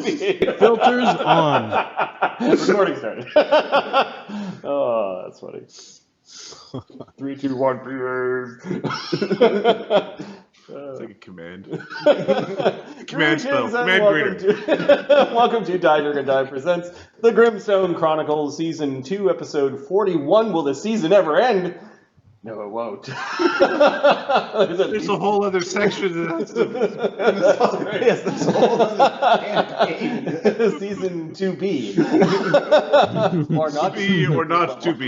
Filters on. Recording started. Oh, that's funny. 3, 2, 1, behave. It's like a command. Command spell. spell. Command Welcome to Die Dragon Die presents the Grimstone Chronicles Season 2, Episode 41. Will the season ever end? No, it won't. There's a whole other section. Yes, there's a whole other campaign. Season 2B. Or not to be or not to be.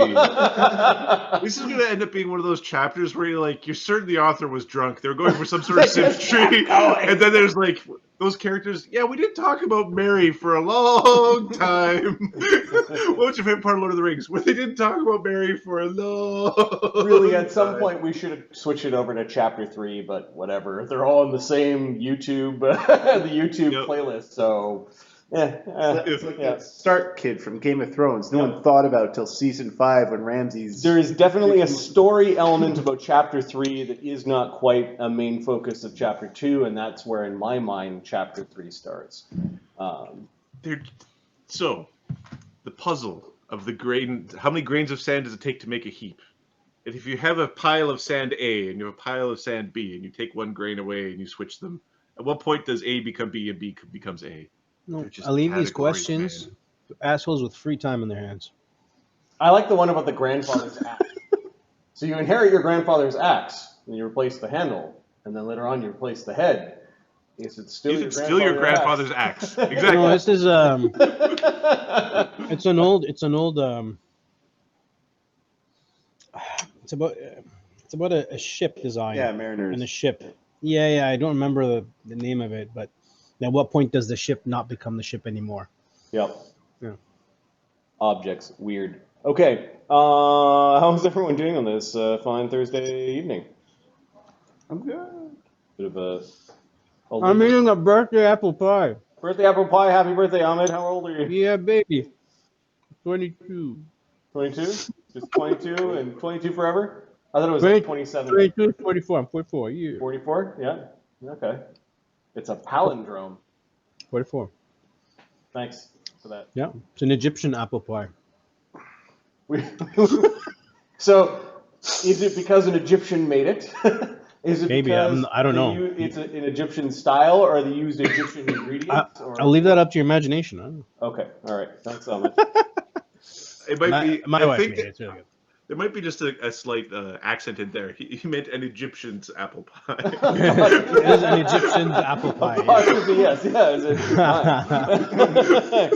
This is going to end up being one of those chapters where you're certain the author was drunk. They were going for some sort of symmetry. And then there's like those characters. Yeah, we didn't talk about Mary for a long time. What was your favorite part of Lord of the Rings? Where they didn't talk about Mary for a long Really, at some point we should have switched it over to Chapter 3, but whatever. They're all in the same YouTube, the YouTube playlist, so... It's like that Stark kid from Game of Thrones. No one thought about till season 5 when Ramsay's... There is definitely a story element about Chapter 3 that is not quite a main focus of Chapter 2, and that's where, in my mind, Chapter 3 starts. So, the puzzle of the grain... How many grains of sand does it take to make a heap? And if you have a pile of sand A and you have a pile of sand B, and you take one grain away and you switch them, at what point does A become B and B becomes A? No, I leave these questions to assholes with free time in their hands. I like the one about the grandfather's axe. So you inherit your grandfather's axe, and you replace the handle, and then later on you replace the head. Is it still your grandfather's axe? Exactly. No, this is it's an old it's about a ship design. Yeah, Mariners. And a ship. Yeah, I don't remember the name of it, but at what point does the ship not become the ship anymore? Yep. Yeah. Objects. Weird. Okay. How's everyone doing on this fine Thursday evening? I'm good. Bit of a... I'm eating a birthday apple pie. Birthday apple pie. Happy birthday, Ahmed. How old are you? Yeah, baby. 22. 22? Just 22 and 22 forever? I thought it was like 27. 22, 44. I'm 44. Yeah. 44? Yeah. Okay. It's a palindrome. 44. Thanks for that. Yeah, it's an Egyptian apple pie. So, is it because an Egyptian made it? Is it Maybe, because I don't know. It's an Egyptian style, or they used Egyptian ingredients? I'll leave that up to your imagination. I don't know. Okay, all right. Thanks, Ahmed. It might be. My wife made it. It's really good. There might be just a slight accent in there. He meant an Egyptian's apple pie. It is an Egyptian apple pie. Possibly, yes. Yeah,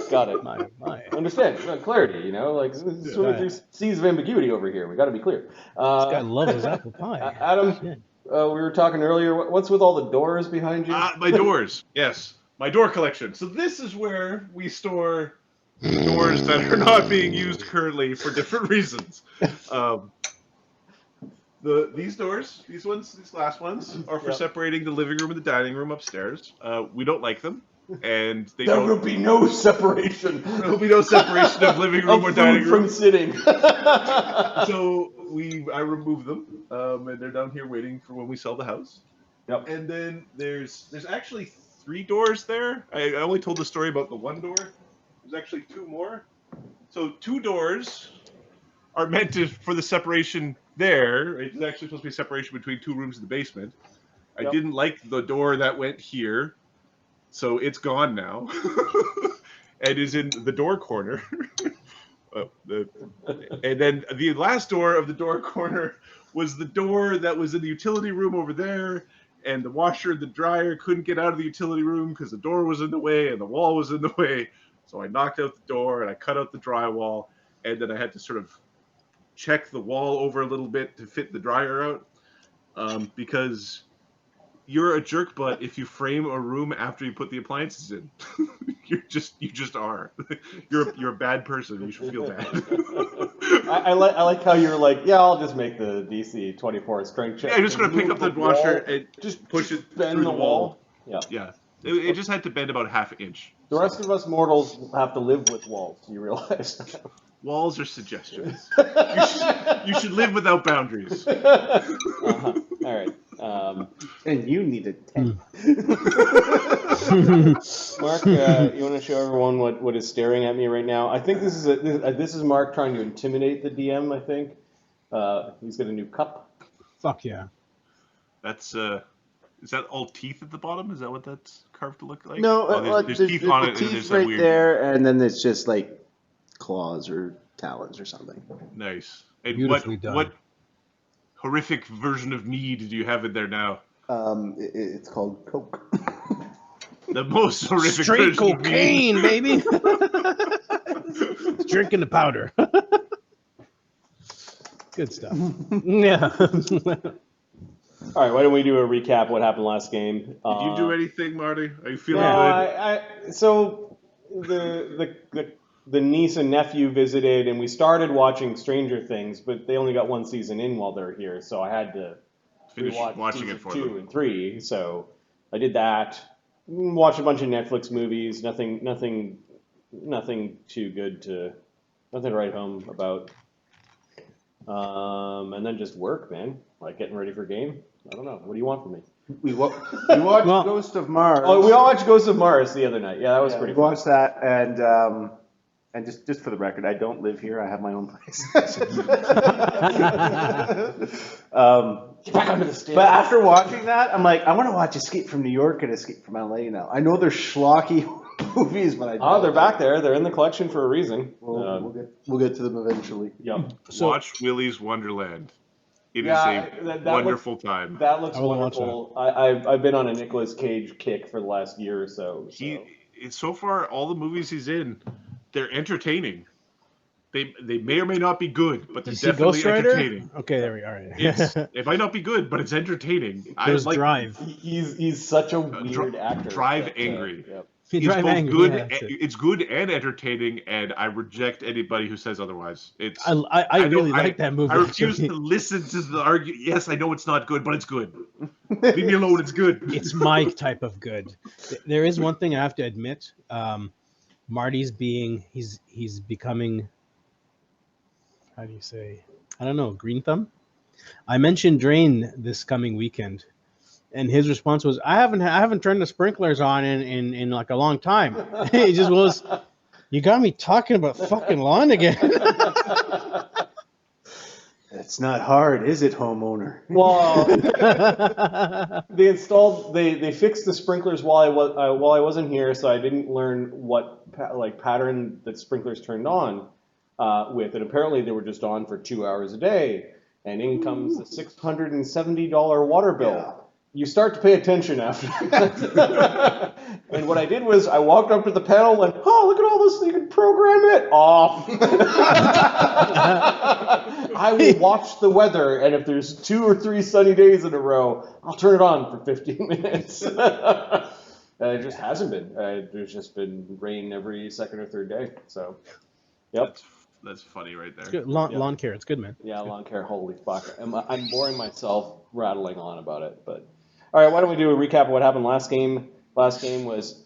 got it. My. Understand. Clarity, like, swimming through seas of ambiguity over here. We got to be clear. This guy loves his apple pie. Adam, we were talking earlier. What's with all the doors behind you? My doors. Yes. My door collection. So this is where we store doors that are not being used currently for different reasons. These doors, these glass ones, are for separating the living room and the dining room upstairs. We don't like them, and there will be no separation. There will be no separation of living room or dining room from sitting. So I remove them, and they're down here waiting for when we sell the house. Yep. And then there's actually 3 doors there. I only told the story about the one door. There's actually 2 more. So 2 doors are meant for the separation there. It's actually supposed to be a separation between 2 rooms in the basement. I didn't like the door that went here, so it's gone now. And is in the door corner. And then the last door of the door corner was the door that was in the utility room over there. And the washer and the dryer couldn't get out of the utility room because the door was in the way and the wall was in the way. So I knocked out the door and I cut out the drywall, and then I had to sort of check the wall over a little bit to fit the dryer out, because you're a jerk butt if you frame a room after you put the appliances in. you just are. You're a bad person. You should feel bad. I like how you're like, I'll just make the DC 24 strength check. Yeah, I'm just gonna pick up the washer and just push it bend through the wall. Yeah. It just had to bend about ½ inch. The rest of us mortals have to live with walls. You realize? Walls are suggestions. You should live without boundaries. All right. And you need a tent. Mark, you want to show everyone what is staring at me right now? I think this is Mark trying to intimidate the DM. I think he's got a new cup. Fuck yeah. That's is that all teeth at the bottom? Is that what that's carved to look like? No, there's teeth on it, and teeth there's right that weird. there, and then it's just like claws or talons or something. Nice. And Beautifully done. what horrific version of need do you have in there now? It's called Coke. The most horrific Straight version of need. cocaine, baby. Drinking the powder. Good stuff. Yeah. All right, why don't we do a recap of what happened last game? Did you do anything, Marty? Are you feeling good? So the niece and nephew visited, and we started watching Stranger Things, but they only got one season in while they were here, so I had to Finish rewatch watching season it for 2 them. and 3. So I did that. Watched a bunch of Netflix movies. Nothing too good to write home about. And then just work, man. Like getting ready for game. I don't know. What do you want from me? We watched Ghost of Mars. Oh, we all watched Ghost of Mars the other night. Yeah, that was pretty we fun. watched that, and just for the record, I don't live here. I have my own place. Get back under the stairs. But after watching that, I'm like, I want to watch Escape from New York and Escape from LA now. I know they're schlocky movies, but they're back there. They're in the collection for a reason. We'll get to them eventually. Yep. Watch Willy's Wonderland. It is a wonderful time. That looks wonderful. I've been on a Nicolas Cage kick for the last year or so. So far, all the movies he's in, they're entertaining. They may or may not be good, but they're definitely entertaining. Okay, there we are. It might not be good, but it's entertaining. There's Drive. He's such a weird actor. Drive angry. Yep. It's Drive both angry. good. Yeah, It's good and entertaining, and I reject anybody who says otherwise. I really like that movie. I refuse to listen to the argument. Yes, I know it's not good, but it's good. Leave me alone. It's good. It's my type of good. There is one thing I have to admit. Marty's he's becoming. How do you say? I don't know. Green thumb. I mentioned Drain this coming weekend. And his response was, I haven't turned the sprinklers on in like a long time. He just was, you got me talking about fucking lawn again. It's not hard, is it, homeowner? Well, they fixed the sprinklers while I wasn't here, so I didn't learn what pattern that sprinklers turned on with, and apparently they were just on for 2 hours a day, and in comes the $670 water bill. Yeah. You start to pay attention after that. And what I did was I walked up to the panel and went, oh, look at all this. You can program it off. I will watch the weather, and if there's 2 or 3 sunny days in a row, I'll turn it on for 15 minutes. It just hasn't been. There's just been rain every second or third day. So, yep. That's funny right there. It's good. Lawn care. It's good, man. Yeah, lawn care. Holy fuck. I'm boring myself rattling on about it, but... All right, why don't we do a recap of what happened last game? Last game was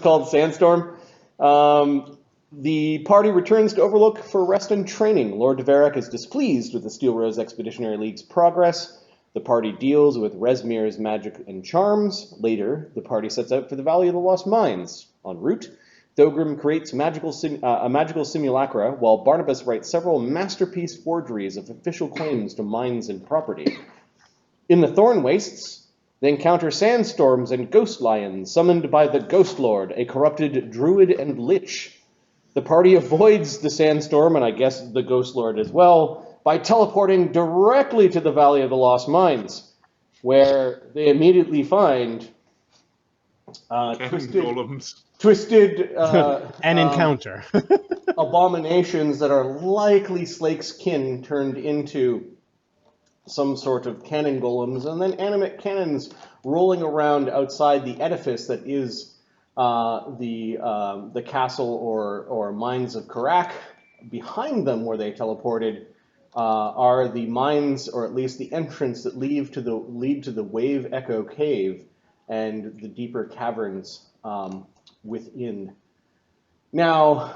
called Sandstorm. The party returns to Overlook for rest and training. Lord Deverak is displeased with the Steel Rose Expeditionary League's progress. The party deals with Resmir's magic and charms. Later, the party sets out for the Valley of the Lost Mines. En route, Thogrim creates a magical simulacra, while Barnabas writes several masterpiece forgeries of official claims to mines and property. In the Thornwastes, they encounter sandstorms and ghost lions summoned by the Ghost Lord, a corrupted druid and lich. The party avoids the sandstorm, and I guess the Ghost Lord as well, by teleporting directly to the Valley of the Lost Mines, where they immediately find twisted an encounter. abominations that are likely Slake's kin turned into some sort of cannon golems, and then animate cannons rolling around outside the edifice that is the castle or mines of Karak. Behind them, where they teleported, are the mines, or at least the entrance that lead to the Wave Echo Cave and the deeper caverns within. Now,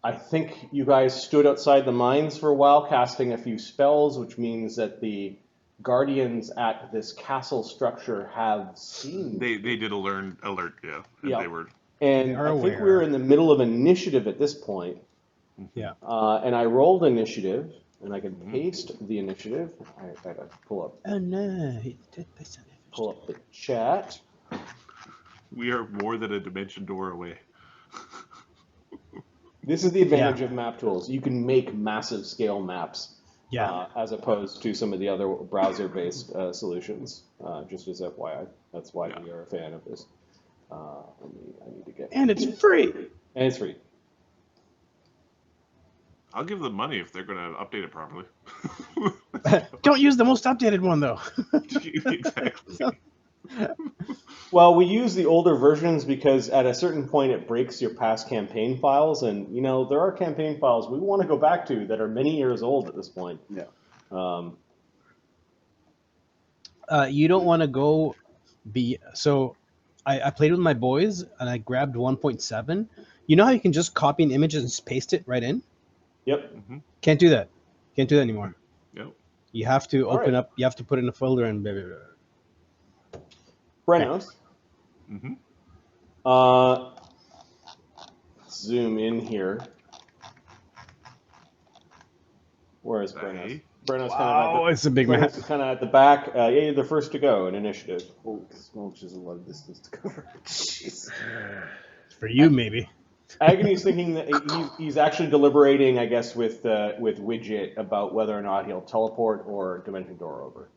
I think you guys stood outside the mines for a while, casting a few spells, which means that the guardians at this castle structure have seen. They did alert, yeah, and Yeah. they were. And They are I think aware. we're in the middle of initiative at this point. Yeah. And I rolled initiative, and I can paste the initiative. I gotta pull Oh no, he did this. up the chat. We are more than a dimension door away. This is the advantage of map tools. You can make massive scale maps, Yeah. as opposed to some of the other browser-based solutions. Just as FYI, that's why we are a fan of this. I need to get. And it's free. And it's free. I'll give them money if they're going to update it properly. Don't use the most updated one though. Exactly. Well, we use the older versions because at a certain point it breaks your past campaign files, and you know there are campaign files we want to go back to that are many years old at this point. Yeah. You don't want to go so I played with my boys and I grabbed 1.7. You know how you can just copy an image and just paste it right in? Yep. Can't do that. Can't do that anymore. Yep. You have to All open right. up. You have to put in a folder and blah, blah, blah. Brenos. Mm-hmm. Zoom in here. Where is Brenos? Hey. Brenos Wow, it's a big map. kind of at the back. Yeah, you're the first to go in initiative. Holy smokes, there's a lot of distance to cover. Jeez. For you, maybe. Agony's thinking that he's actually deliberating, I guess, with Widget about whether or not he'll teleport or dimension door over.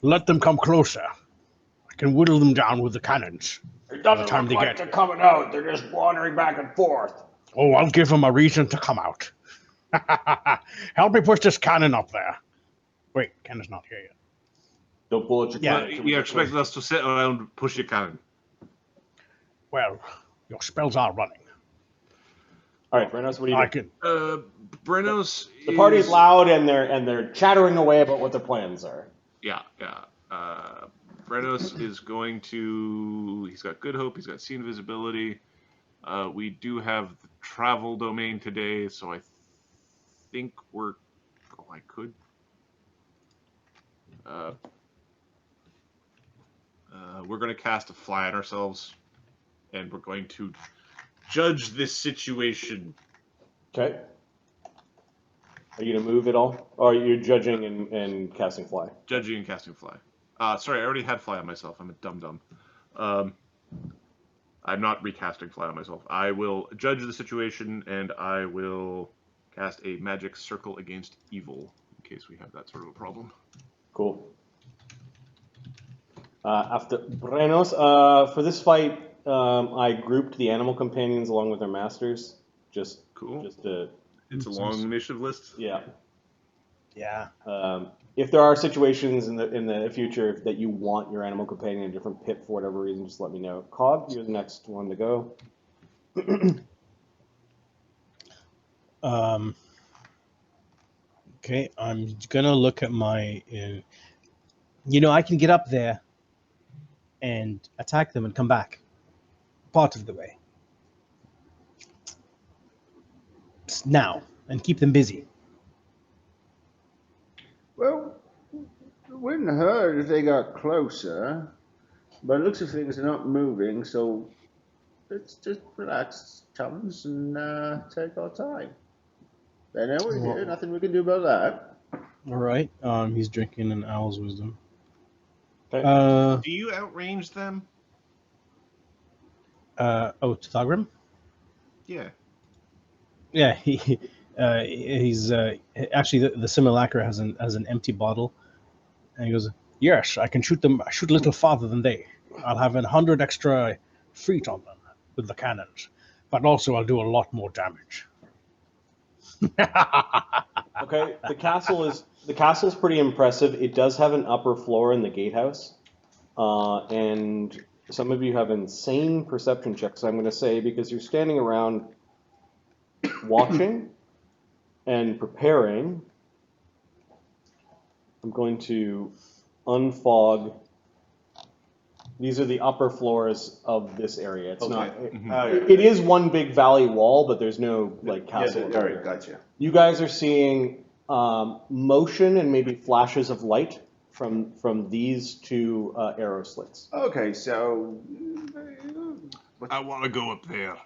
Let them come closer. I can whittle them down with the cannons. It By the time they get they're coming out. They're just wandering back and forth. Oh, I'll give them a reason to come out. Help me push this cannon up there. Wait, cannon's not here yet. Don't pull at your Yeah, cannon. You expected us to sit around and push your cannon. Well, your spells are running. All right, Brenos, what do you I do? can. Brenos. The party's loud and they're chattering away about what their plans are. Yeah. Brenos is going to. He's got Good Hope. He's got Scene Visibility. We do have the travel domain today, so I think we're. Oh, I could. We're going to cast a fly on ourselves, and we're going to judge this situation. Okay. Are you gonna move at all, or are you judging and casting fly? Judging and casting fly. Sorry, I already had fly on myself. I'm a dum-dum. I'm not recasting fly on myself. I will judge the situation, and I will cast a magic circle against evil, in case we have that sort of a problem. Cool. After Brenos, for this fight, I grouped the animal companions along with their masters. Cool. Just to, It's a long initiative list. yeah. Yeah. If there are situations in the future that you want your animal companion in a different pit for whatever reason, just let me know. Cog, you're the next one to go. Okay, I'm gonna look at my. I can get up there and attack them and come back. Part of the way. Now, and keep them busy. Well, it wouldn't hurt if they got closer. But it looks like things are not moving, so let's just relax, chums, and take our time. They know we're here, nothing we can do about that. All right. He's drinking an owl's wisdom. Okay. Do you outrange them? To Thogrim? Yeah. Yeah, he's actually the simulacra has an empty bottle, and he goes, "Yes, I can shoot them. Shoot a little farther than they. I'll have 100 extra feet on them with the cannons, but also I'll do a lot more damage." Okay. The castle's pretty impressive. It does have an upper floor in the gatehouse, and some of you have insane perception checks. I'm going to say because you're standing around watching and preparing. I'm going to unfog These are the upper floors of this area. It's not. Mhm. It is one big valley wall, but there's no like castle. Yeah, all right, gotcha. You guys are seeing motion and maybe flashes of light from these two arrow slits. Okay, so I want to go up there.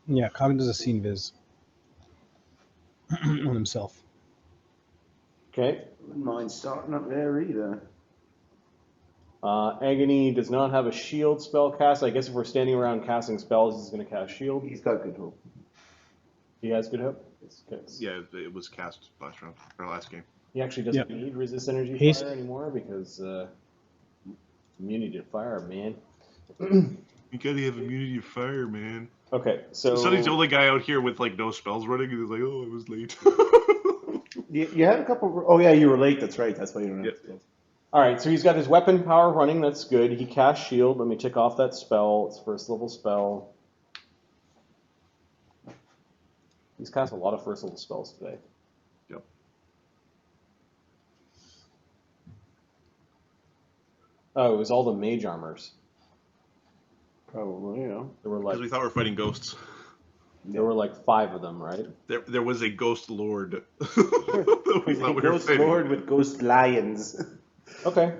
Yeah, Cogn does a scene viz on himself. Okay. wouldn't mind starting up there either. Agony does not have a shield spell cast. I guess if we're standing around casting spells, he's going to cast shield. He's got good hope. He has good hope. Okay. Yeah, it was cast last round or last game. He actually doesn't need resist energy He's- fire anymore because immunity to fire, man. You gotta have immunity to fire, man. Okay, so Sonny's the only guy out here with like no spells running, and he's like, "Oh, I was late." You had a couple. Oh yeah, you were late. That's right. That's why you don't have Yeah. all right, so he's got his weapon power running. That's good. He cast shield. Let me tick off that spell. It's first level spell. He's cast a lot of first level spells today. Yep. Oh, it was all the mage armors. Probably, yeah. There were Because we like thought we were fighting ghosts. 5 of them, right? There was a ghost lord. that we thought we were Ghost fighting. Lord with ghost lions. Okay.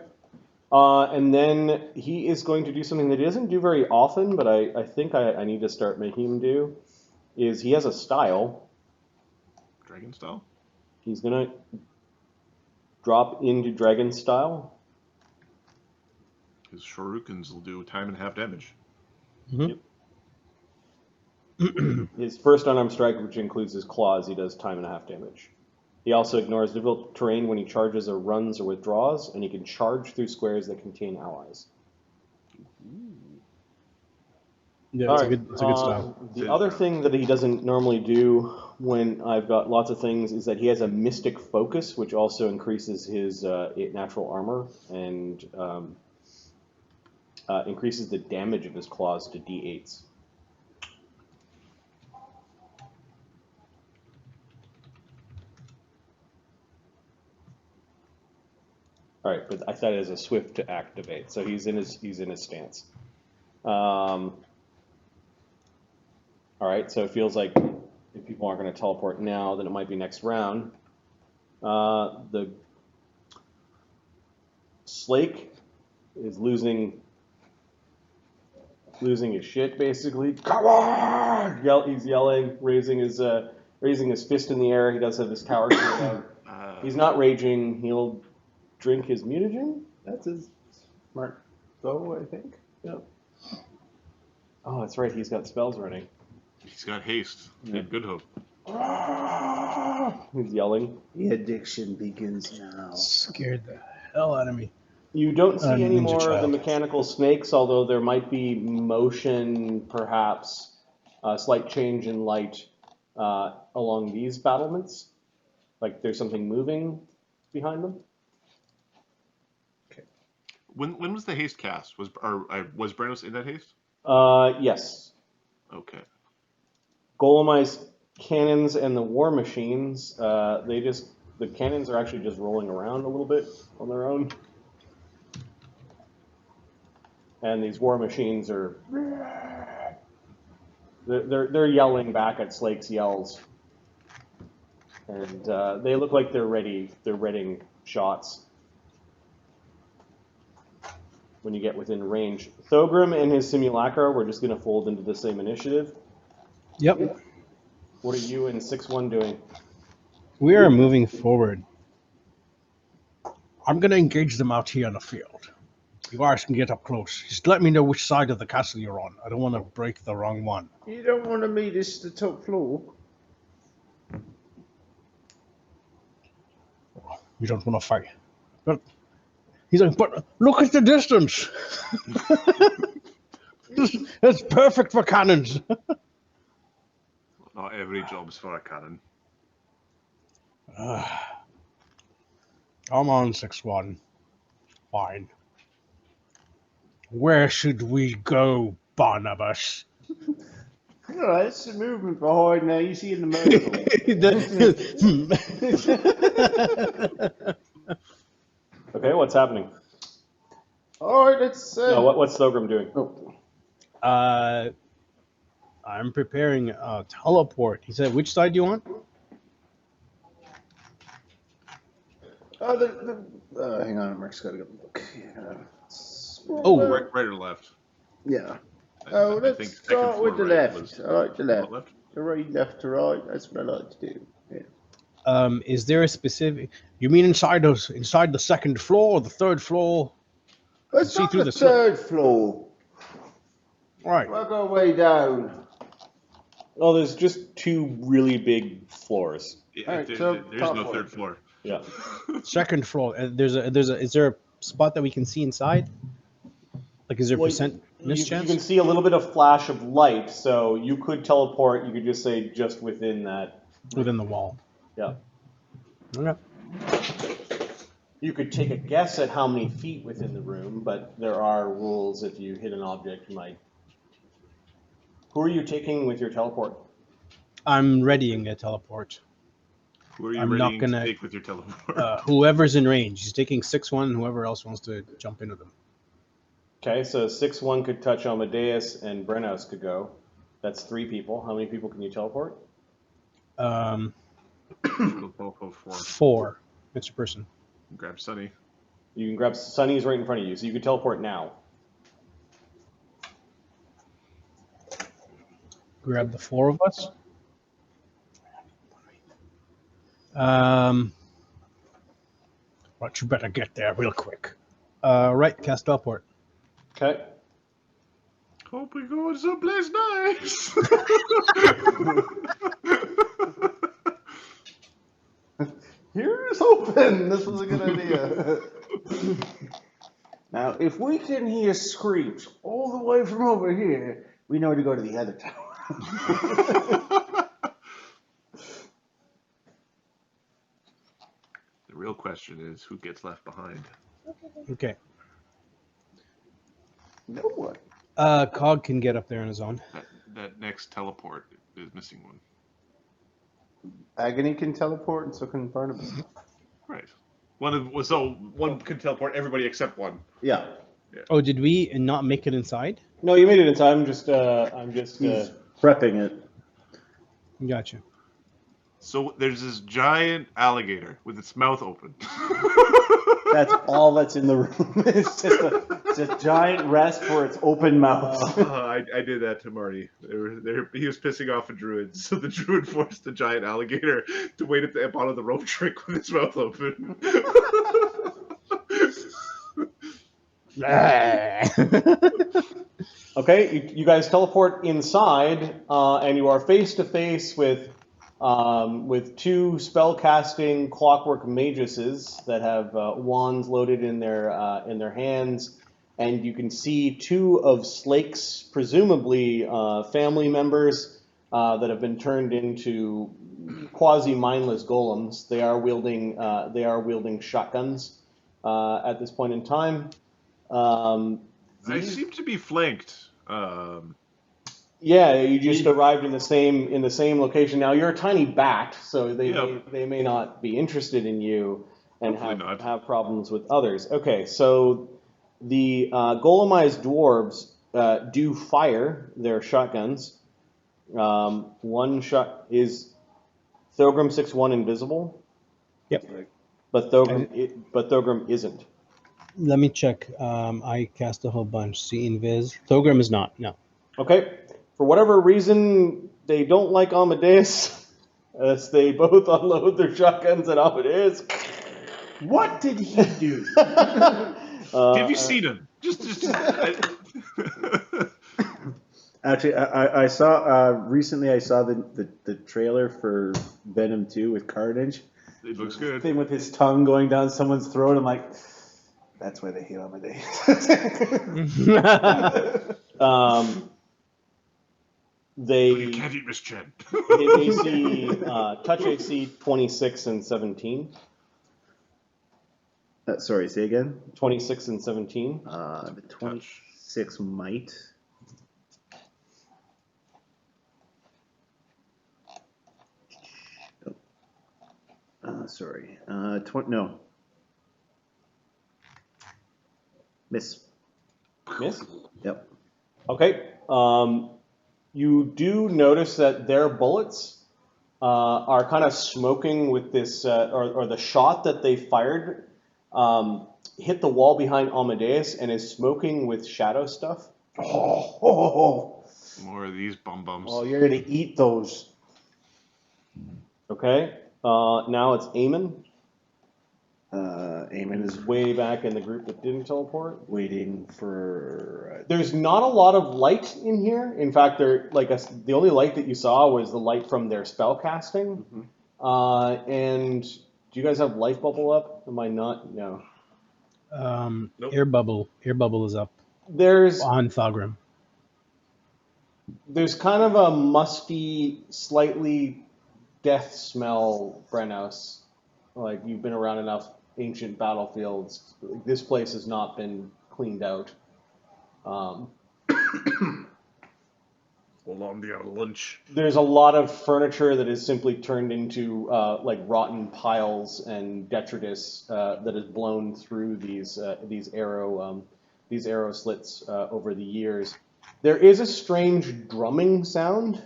And then he is going to do something that he doesn't do very often, but I think I need to start making him do, is he has a style. Dragon style. He's going to drop into dragon style. His shurikens will do time and half damage. His first unarmed strike, which includes his claws, he does time and a half damage. He also ignores difficult terrain when he charges or runs or withdraws, and he can charge through squares that contain allies. Yeah, All it's, right, a good style. The other thing that he doesn't normally do when I've got lots of things is that he has a mystic focus, which also increases his natural armor and increases the damage of his claws to D8s. All right, but I thought it was a swift to activate, so he's in his stance. All right, so it feels like if people aren't going to teleport now, then it might be next round. The Slake is losing his shit basically. Come on! He's yelling, raising his fist in the air. He does have his tower shield out. He's not raging. He'll drink his mutagen. That's his smart go, I think. Yep. Oh, that's right. He's got spells running. He's got haste and good hope. He's yelling. The addiction begins now. Scared the hell out of me. You don't see any Ninja more of the Child. mechanical snakes, although there might be motion, perhaps a slight change in light along these battlements. Like there's something moving behind them. When was the haste cast? Was Branos in that haste? Yes. Okay. Golemized cannons and the war machines, the cannons are actually just rolling around a little bit on their own. And these war machines are they're yelling back at Slake's yells. And they look like they're readying shots when you get within range. Thogrim and his simulacra, we're just going to fold into the same initiative. Yep. What are you and 6-1 doing? We are moving forward. I'm going to engage them out here on the field. You guys can get up close. Just let me know which side of the castle you're on. I don't want to break the wrong one. You don't want to meet us at the top floor? You don't want to fight. But he's like, but look at the distance. It's perfect for cannons. Not every job's for a cannon. I'm on 6-1. Fine. Where should we go, Barnabas? All right, it's the movement behind there. You see in the middle. Okay, what's happening? All right. It's. No, what's Thogrim doing? Oh. I'm preparing a teleport. He said, which side do you want? Hang on, Mark's got to go look. Oh. Right or left? Yeah. I Let's think second start with the floor right left. was- I like the left. left? To right, left to right. That's what I like to do. Yeah. Is there a specific? You mean inside the second floor or the third floor? Let's see start through the the slit. third floor. Right. We'll go way down. Oh, there's just two really big floors. Yeah, Alright, there's so there's top no floor. third floor. Yeah. Second floor. Is there a spot that we can see inside? Like, is there Well, percent miss you chance? can see a little bit of flash of light, so you could teleport. You could just say just within that. Within the wall. Yeah. Okay. You could take a guess at how many feet within the room, but there are rules. If you hit an object, you might. Who are you taking with your teleport? I'm readying a teleport. Who are you I'm ready not gonna- to take with your teleport? Whoever's in range. He's taking 6-1, and whoever else wants to jump into them. Okay, so 6-1 could touch Amadeus, and Brennos could go. That's 3 people. How many people can you teleport? Um, Go teleport four. 4. That's your person. Grab Sunny. You can grab Sunny's right in front of you, so you can teleport now. Grab the 4 of us. But you better get there real quick. Right, cast teleport. Okay. Hope we go someplace nice. Here's hoping this was a good idea. Now, if we can hear screams all the way from over here, we know to go to the other tower. The real question is who gets left behind. Okay. No one. Cog can get up there on his own. That next teleport is missing one. Agony can teleport, and so can Barnabas. Right. One can teleport everybody except one. Yeah. Oh, did we not make it inside? No, you made it inside. I'm just He's prepping it. Gotcha. So there's this giant alligator with its mouth open. That's all that's in the room. It's just a giant rest for its open mouth. I did that to Marty. He was pissing off a druid, so the druid forced the giant alligator to wait at the bottom of the rope trick with its mouth open. Okay, you guys teleport inside, and you are face to face with 2 spellcasting clockwork maguses that have wands loaded in their hands, and you can see 2 of Slake's presumably family members that have been turned into quasi-mindless golems. They are wielding shotguns at this point in time. I seem to be flanked. Yeah, you just arrived in the same location. Now you're a tiny bat, so they may not be interested in you and have problems with others. Okay, so the golemized dwarves do fire their shotguns. One shot is Thogrim 6-1 invisible. Yep. But Thogrim isn't. Let me check. I cast a whole bunch. See invis. Thogrim is not. No. Okay. For whatever reason, they don't like Amadeus. As they both unload their shotguns at Amadeus. What did he do? Have you seen him? Actually, I saw recently. I saw the trailer for Venom 2 with Carnage. It looks good. Thing with his tongue going down someone's throat. I'm like, that's why they hate Amadeus. You can't eat Miss Chen. Touch AC 26 and 17. Sorry, say again. 26 and 17. The 26 might. Sorry. No. Miss. Miss? Yep. Okay. You do notice that their bullets are kind of smoking with this, or the shot that they fired hit the wall behind Amadeus and is smoking with shadow stuff. Oh, More of these bum bums. oh, you're gonna eat those. Okay. Now it's Eamon. Eamon is Way back in the group that didn't teleport. waiting for. There's not a lot of light in here. In fact, the only light that you saw was the light from their spell casting. And do you guys have life bubble up? Am I not? No. Nope. Air bubble is up There's on Thogrim. kind of a musty, slightly death smell, Brennos. Like you've been around enough ancient battlefields. This place has not been cleaned out. Hold on to your lunch. There's a lot of furniture that is simply turned into like rotten piles and detritus that is blown through these arrow slits over the years. There is a strange drumming sound,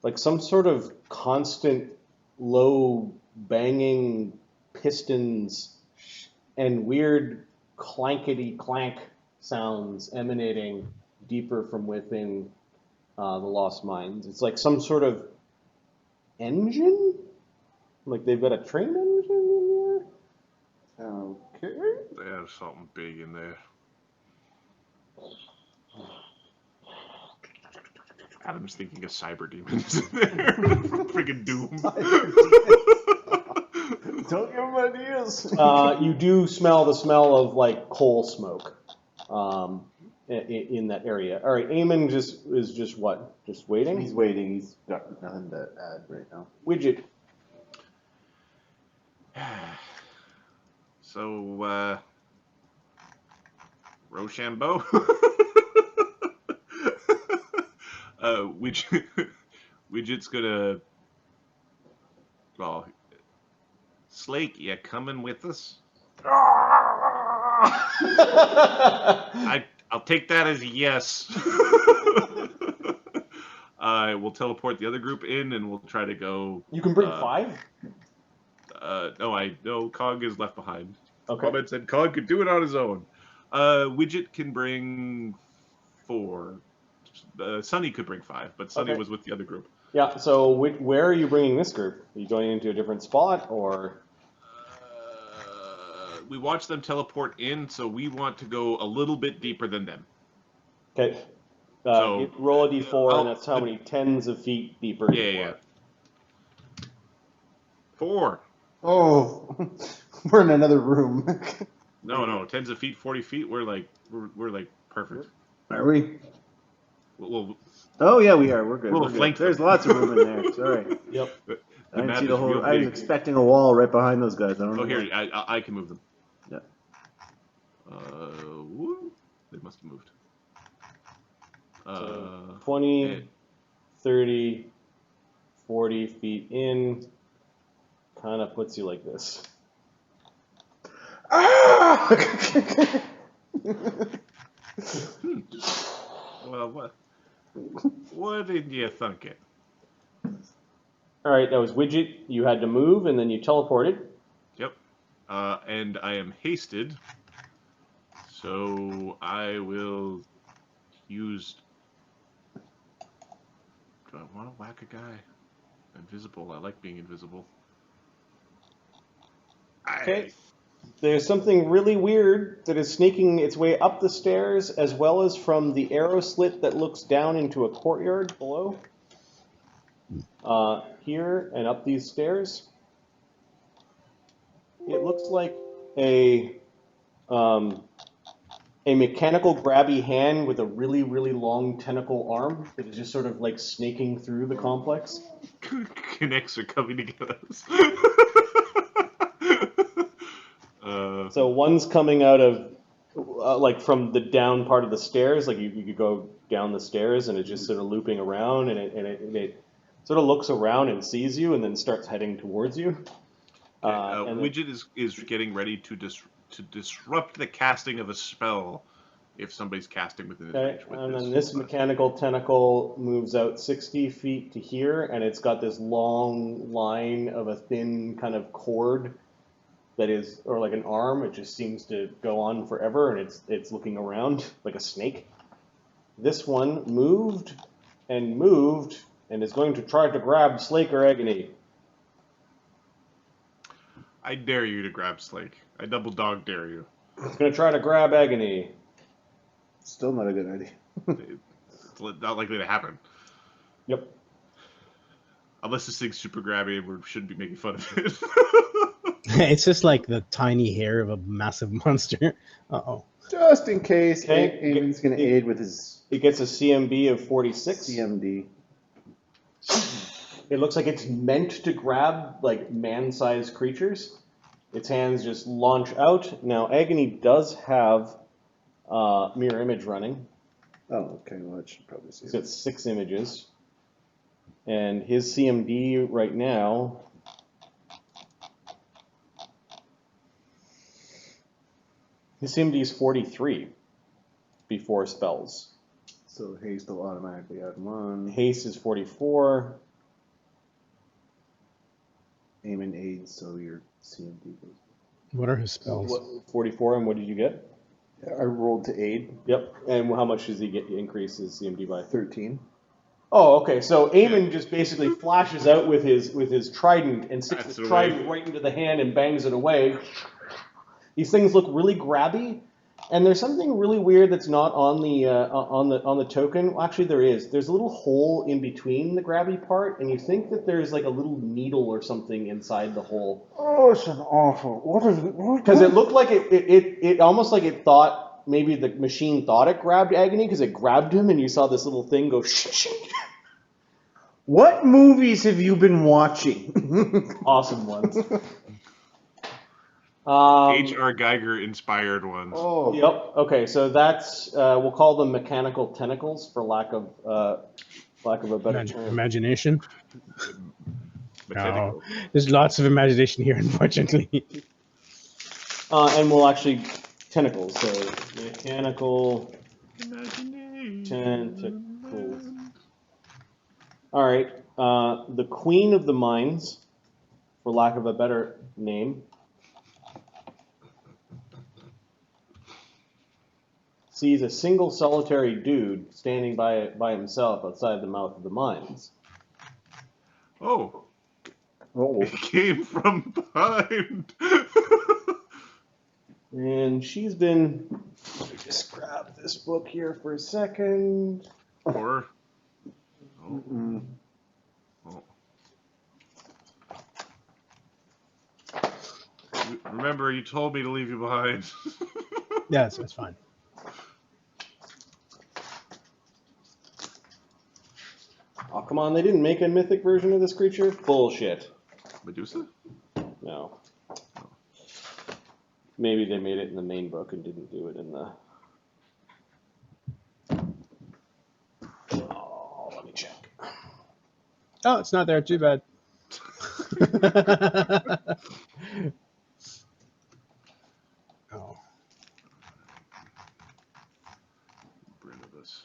like some sort of constant low banging pistons and weird clankety clank sounds emanating deeper from within the Lost Mines. It's like some sort of engine? Like they've got a train engine in there? Okay. There's something big in there. Adam's thinking of cyber demons in there. Freaking Doom. Don't give him ideas. You do smell the smell of like coal smoke in that area. All right, Eamon is just what? Just waiting? He's waiting. He's got nothing to add right now. Widget. So, Rochambeau? Widget's gonna... Well, Slake, you coming with us? I'll take that as a yes. I will teleport the other group in, and we'll try to go. You can bring 5? No, Cog is left behind. Okay. Comment said Cog could do it on his own. Widget can bring 4. Sunny could bring 5, but Sunny Okay. was with the other group. Yeah, so where are you bringing this group? Are you going into a different spot, or? We watched them teleport in, so we want to go a little bit deeper than them. Okay. So, roll a d4, and that's how many tens of feet deeper you Yeah. are. 4. Oh, we're in another room. No, tens of feet, 40 feet. We're like perfect. Are we? Well, Oh yeah, we are. We're good. We'll We're good. flank them. There's lots of room in there. Sorry. Yep. I didn't map see the is whole. real I was big. expecting a wall right behind those guys. I don't know. Oh, here, I can move them. Yeah. Woo. They must have moved. So 20, and- 30, 40 feet in, kind of puts you like this. Ah! Well, what did you think it? All right, that was Widget. You had to move, and then you teleported. Yep. And I am hasted, so I will use. Do I want to whack a guy? Invisible. I like being invisible. Okay. There's something really weird that is sneaking its way up the stairs, as well as from the arrow slit that looks down into a courtyard below. Here and up these stairs. It looks like a mechanical grabby hand with a really, really long tentacle arm that is just sort of like snaking through the complex. Connects are coming together. So one's coming out of, like from the down part of the stairs, like you could go down the stairs and it's just sort of looping around and it sort of looks around and sees you and then starts heading towards you. Widget is getting ready to disrupt the casting of a spell if somebody's casting within his Okay, range with and this. then this mechanical tentacle moves out 60 feet to here, and it's got this long line of a thin kind of cord that is, or like an arm. It just seems to go on forever, and it's looking around like a snake. This one moved, and is going to try to grab Slake or Agony. I dare you to grab Slake. I double dog dare you. It's going to try to grab Agony. Still not a good idea. It's not likely to happen. Yep. Unless this thing's super grabby and we shouldn't be making fun of it. It's just like the tiny hair of a massive monster. Uh-oh. Just in case, Okay. Eamon's going to aid with his It gets a CMB of 46. CMD. It looks like it's meant to grab like man-sized creatures. Its hands just launch out. Now, Agony does have mirror image running. Oh, okay. Well, that should probably see He's it. got 6 images. And his CMD right now... His CMD is 43 before spells. So haste will automatically add 1. Haste is 44. Eamon aids, so your CMD goes. What are his spells? 44, and what did you get? I rolled to aid. Yep. And how much does he get increase his CMD by? 13. Oh, okay. So Eamon just basically flashes out with his trident and sticks That's his the trident way. right into the hand and bangs it away. These things look really grabby, and there's something really weird that's not on the token. Well, actually, there is. There's a little hole in between the grabby part, and you think that there's like a little needle or something inside the hole. Oh, it's an awful. What is it? Because it looked like it almost like it thought, maybe the machine thought it grabbed Agony because it grabbed him, and you saw this little thing go shh. What movies have you been watching? Awesome ones. H.R. Geiger inspired ones. Oh, Yep. Okay, so that's we'll call them mechanical tentacles for lack of a better term. Imagination? Mechanical. No. There's lots of imagination here, unfortunately. And we'll actually tentacles. So mechanical Imagination. tentacles. All right. The Queen of the Mines, for lack of a better name, sees a single solitary dude standing by himself outside the mouth of the mines. Oh, oh. it came from behind. And she's been. Let me just grab this book here for a second. Or, oh, Mm-mm. oh. Remember, you told me to leave you behind. Yeah, that's fine. Oh, come on, they didn't make a mythic version of this creature? Bullshit. Medusa? No. Maybe they made it in the main book and didn't do it in the... Oh, let me check. Oh, it's not there. Too bad. Oh. Brenibus.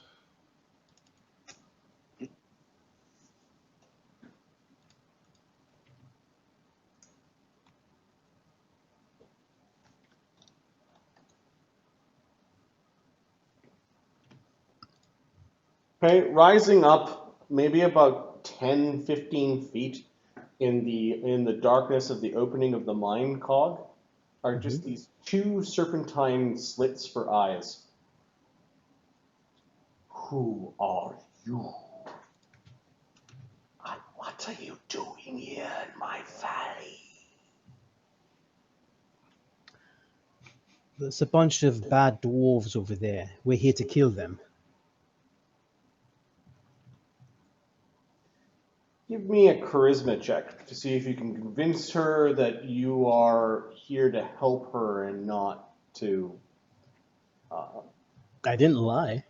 Okay, rising up maybe about 10, 15 feet in the darkness of the opening of the mine cog are just these 2 serpentine slits for eyes. Who are you? And what are you doing here in my valley? There's a bunch of bad dwarves over there. We're here to kill them. Give me a charisma check to see if you can convince her that you are here to help her and not to... I didn't lie.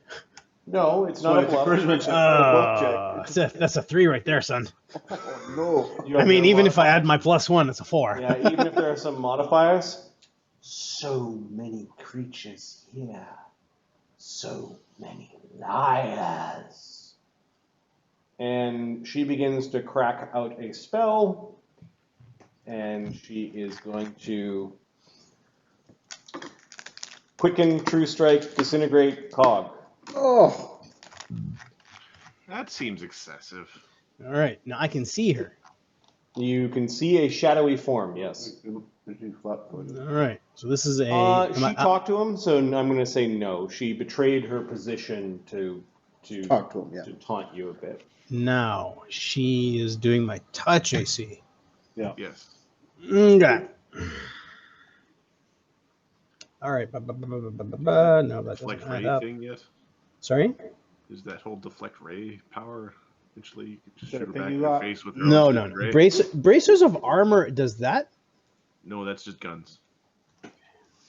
No, it's So not it's a a bluff. charisma check, not a bluff check. That's a 3 right there, son. Oh, no. You I have mean, no even if I modifier. add my +1, it's a 4. Yeah, even if there are some modifiers. So many creatures here. So many liars. And she begins to crack out a spell, and she is going to quicken, true strike, disintegrate, cog. Oh, That seems excessive. All right, now I can see her. You can see a shadowy form, yes. All right, so this is a. She talked to him, so I'm going to say no. She betrayed her position to talk to him, yeah. to taunt you a bit. Now she is doing my touch AC. Yeah. Yes. Okay. All right. No, that Deflect doesn't add ray up. thing yet? Sorry? Is that whole deflect ray power? Eventually, you can just Is that shoot a her thing back you in the got? face with her No, own no, stupid no. ray. Bracers of armor does that? No, that's just guns.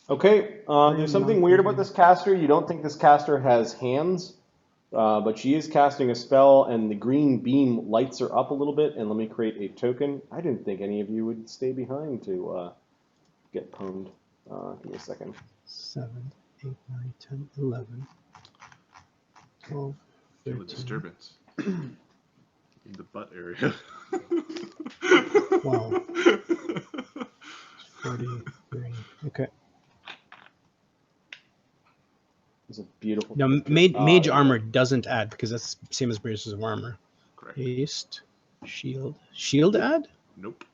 Okay, there's something weird about this caster. You don't think this caster has hands, but she is casting a spell, and the green beam lights her up a little bit. And let me create a token. I didn't think any of you would stay behind to get pwned. Give me a second. 7, 8, 9, 10, 11, 12, Feel 13. a disturbance in the butt area. Wow. 43. Okay. It's a beautiful. Now, picture. mage There you go. armor doesn't add because that's the same as bracers of armor. Correct. Haste, shield. Shield add? Nope.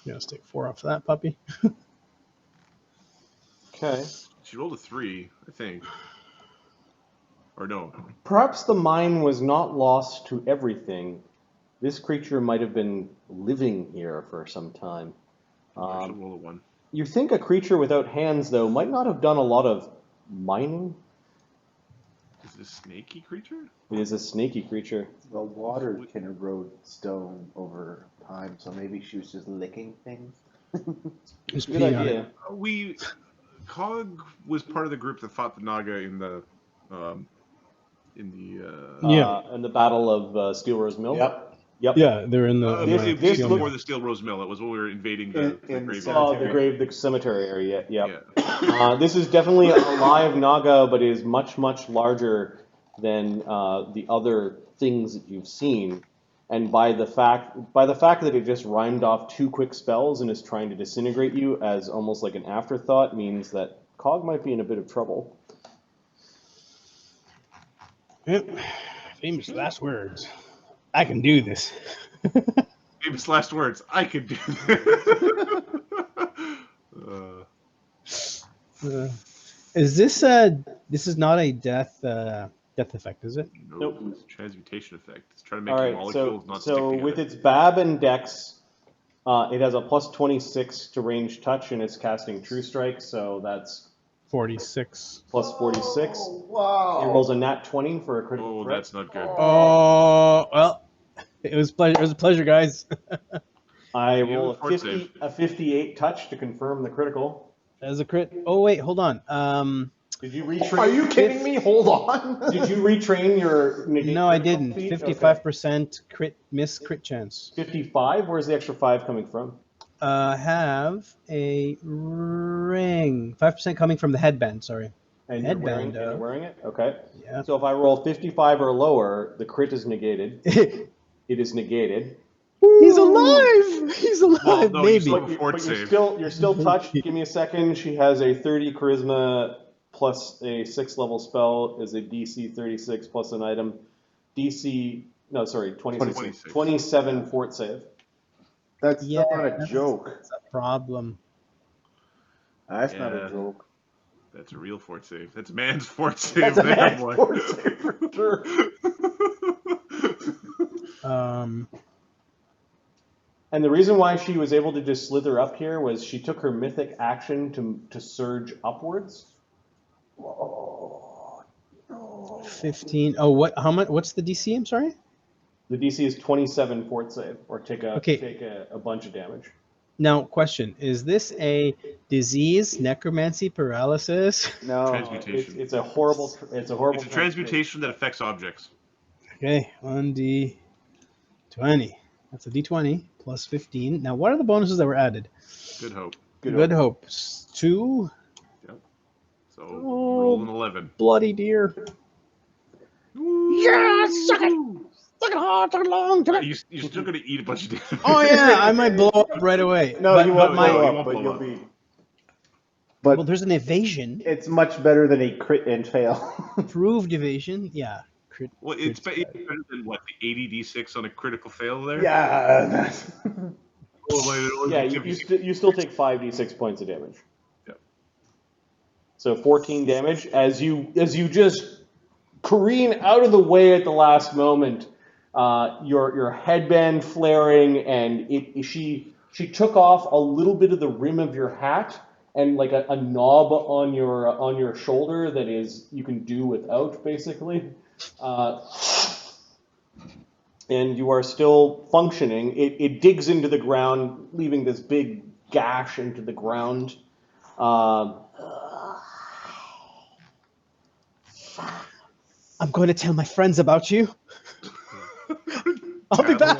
Yeah, let's take 4 off that puppy. Okay. She rolled a 3, I think. Or no. Perhaps the mine was not lost to everything. This creature might have been living here for some time. She'll roll a 1. You think a creature without hands, though, might not have done a lot of mining? Is this a snaky creature? It is a snaky creature. The water can erode stone over time, so maybe she was just licking things. Just Good pee on idea. it. Cog was part of the group that fought the Naga in the Yeah. In the Battle of Steel Rose Mill? Yep. Yep. Yeah, they're in the. it this was look- before the Steel Rose Mill. It was when we were invading the In the graveyard. The cemetery area, yep. Yeah. This is definitely a live Naga, but is much, much larger than the other things that you've seen. And by the fact that it just rhymed off 2 quick spells and is trying to disintegrate you as almost like an afterthought means that Cog might be in a bit of trouble. Yep. Famous last words. I can do this. Famous last words. I could do Is this this is not a death effect, is it? Nope. It's a transmutation effect. It's trying to make All right, molecules not stick so together. with its Bab and Dex, it has a plus 26 to range touch, and it's casting True Strike, so that's 46. plus 46. Oh, wow. It rolls a nat 20 for a critical Oh, threat. that's not good. Oh well, it was a pleasure, guys. I You roll have a fort save. a 58 touch to confirm the critical. As a crit. Oh wait, hold on. Did you retrain? Are you kidding me? Hold on. Did you retrain your negate No, I critical didn't. feat? 55% crit chance. 55? Where's the extra 5 coming from? Have a ring. 5% coming from the headband. Sorry. And Headband, you're wearing it? Okay. Yeah. So if I roll 55 or lower, the crit is negated. It is negated. He's alive. He's alive. Well, no, maybe. you still- Fort save. You're still touched. Give me a second. She has a 30 charisma plus a 6th level spell is a DC 36 plus an item. 26. 27 fort save. That's Yeah, not a that's- joke. That's a problem. That's not Yeah. a joke. That's a real fort save. That's a man's fort save. That's a there, man's boy. fort save for sure. And the reason why she was able to just slither up here was she took her mythic action to surge upwards. 15. Oh, what? How much? What's the DC? I'm sorry. The DC is 27 fort save, or take Okay. a bunch of damage. Now, question: is this a disease, necromancy, paralysis? No, Transmutation. it's a horrible. It's a horrible. It's a transmutation that affects objects. Okay, 1d20. That's a d20 plus 15. Now, what are the bonuses that were added? Good hope. Good hope. 2. So Oh. roll an 11. Bloody deer. Yeah, suck it! Suck it hard, suck it long. You're still gonna eat a bunch of damage. Oh yeah, I might blow up right away. No, you won't no, blow you up, won't but blow you'll up. be. Well, But there's an evasion. it's much better than a crit and fail. Proved evasion. Yeah. Crit. Well, it's better than what, the 80d6 on a critical fail there? Yeah. That's... Oh, it only Yeah, gives you still take 5d6 points of damage. Yep. So 14 damage as you just careen out of the way at the last moment. Your headband flaring, and she took off a little bit of the rim of your hat and like a knob on your shoulder that is you can do without basically. And you are still functioning. It digs into the ground, leaving this big gash into the ground. I'm going to tell my friends about you. I'll be back.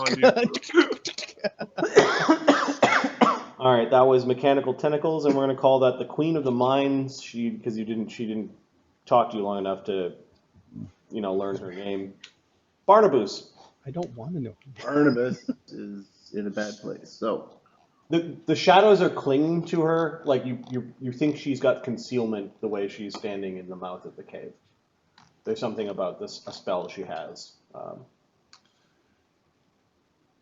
All right, that was mechanical tentacles, and we're going to call that the Queen of the Mines. She didn't talk to you long enough to, learn her name. Barnabas. I don't want to know. Barnabas is in a bad place. So The shadows are clinging to her, like you think she's got concealment the way she's standing in the mouth of the cave. There's something about a spell she has.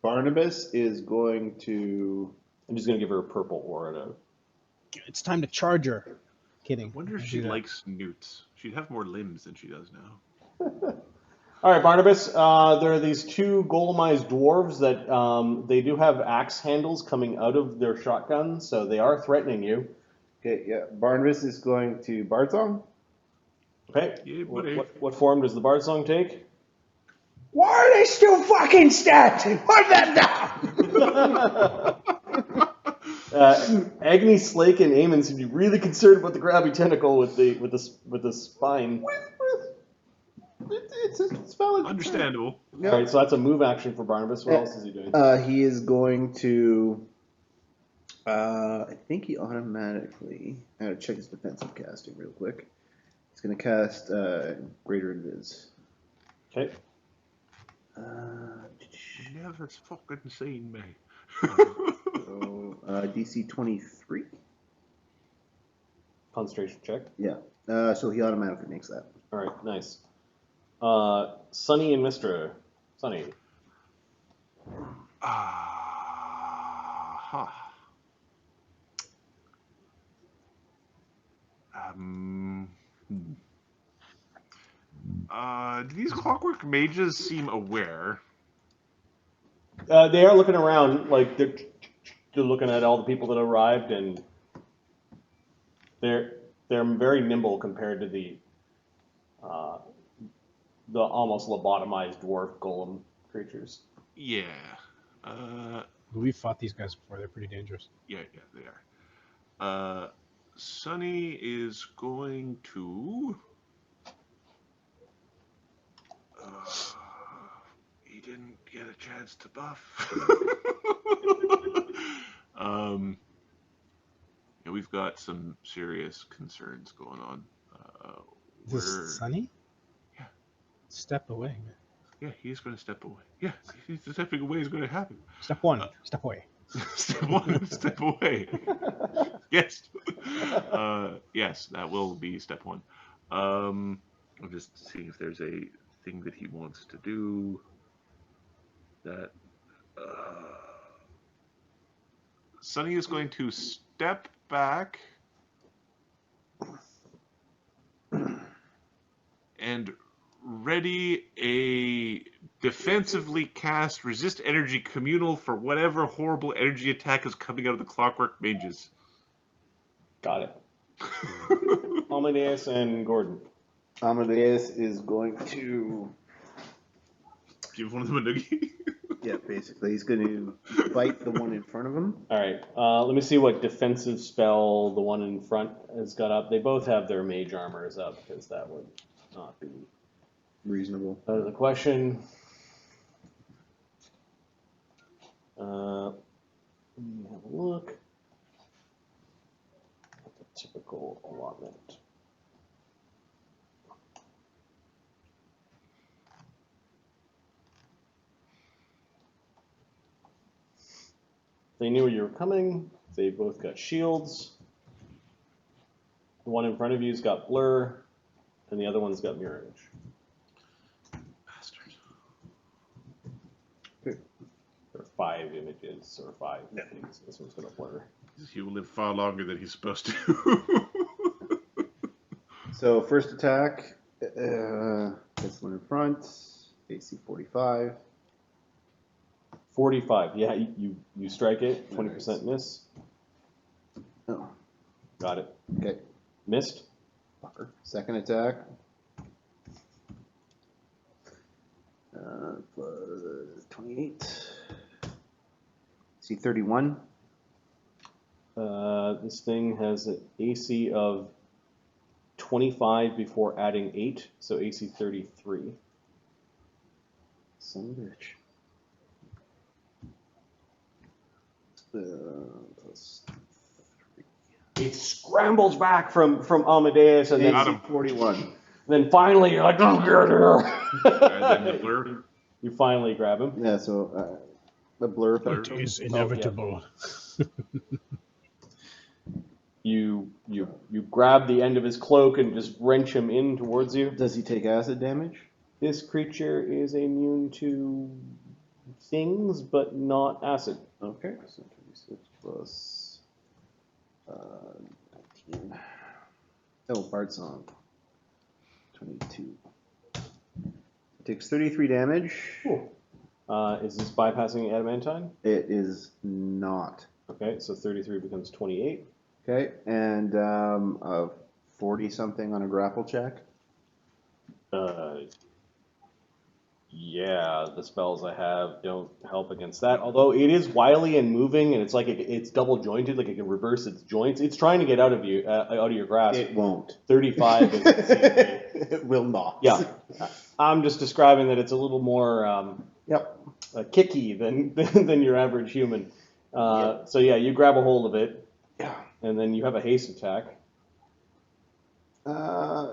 Barnabas is going to. I'm just going to give her a purple aura. It's time to charge her. Kidding. I wonder if she likes newts. She'd have more limbs than she does now. All right, Barnabas. There are these two golemized dwarves that they do have axe handles coming out of their shotguns, so they are threatening you. Okay, yeah. Barnabas is going to Bardsong. Okay. Yeah, buddy. What form does the bard song take? Why are they still fucking standing? Put them down! Agni, Slake, and Eamon seem to be really concerned about the grabby tentacle with the spine. It's a spell. Understandable. All right, so that's a move action for Barnabas. What else is he doing? He is going to. I think he automatically. I gotta check his defensive casting real quick. He's gonna cast Greater Invis. Okay. Never fucking seen me. So DC 23. Concentration check. Yeah. So he automatically makes that. All right, nice. Sunny and Mistra. Sunny. Do these clockwork mages seem aware? They are looking around, like they're looking at all the people that arrived, and they're very nimble compared to the almost lobotomized dwarf golem creatures. Yeah. We've fought these guys before. They're pretty dangerous. Yeah, they are. Sunny is going to. He didn't get a chance to buff. Yeah, we've got some serious concerns going on. Is this Sunny? Yeah. Step away, man. Yeah, he's going to step away. Yeah, he's stepping away is going to happen. Step one. Step away. Step one, step away. Yes. Yes, that will be step one. I'm just seeing if there's a thing that he wants to do. That Sunny is going to step back and ready a defensively cast resist energy communal for whatever horrible energy attack is coming out of the clockwork mages. Got it. Amadeus and Gordon. Amadeus is going to. Give one of them a noogie. Yeah, basically. He's going to bite the one in front of him. All right. Let me see what defensive spell the one in front has got up. They both have their mage armors up, because that would not be reasonable. out of the question. Let me have a look at the typical allotment. They knew you were coming. They both got shields. The one in front of you's got blur, and the other one's got mirror image. Bastard. There are 5 images, or 5 things. This one's got a blur. He will live far longer than he's supposed to. So first attack, this one in front, AC 45. 45. Yeah, you strike it. 20% Nice. miss. Oh, Got it. okay. Missed. Fucker. Second attack. Plus 28. AC 31. This thing has an AC of 25 before adding 8, so AC 33. Son of a bitch. Plus It scrambles back from Amadeus, and then, Got him. 41. then finally you're like, oh, And then the blur. you finally grab him. Yeah, so the blur effect. Blur. It is inevitable. You grab the end of his cloak and just wrench him in towards you. Does he take acid damage? This creature is immune to things, but not acid. Okay, so 26 plus 19. Oh, Bard Song. 22. It takes 33 damage. Cool. Is this bypassing adamantine? It is not. Okay, so 33 becomes 28. Okay, and 40 something on a grapple check. Yeah, the spells I have don't help against that. Although it is wily and moving, and it's like it's double jointed, like it can reverse its joints. It's trying to get out of you, out of your grasp. It won't. 35 is It will not. yeah. I'm just describing that it's a little more Yep. kicky than your average human. So yeah, you grab a hold of it, Yeah. and then you have a haste attack.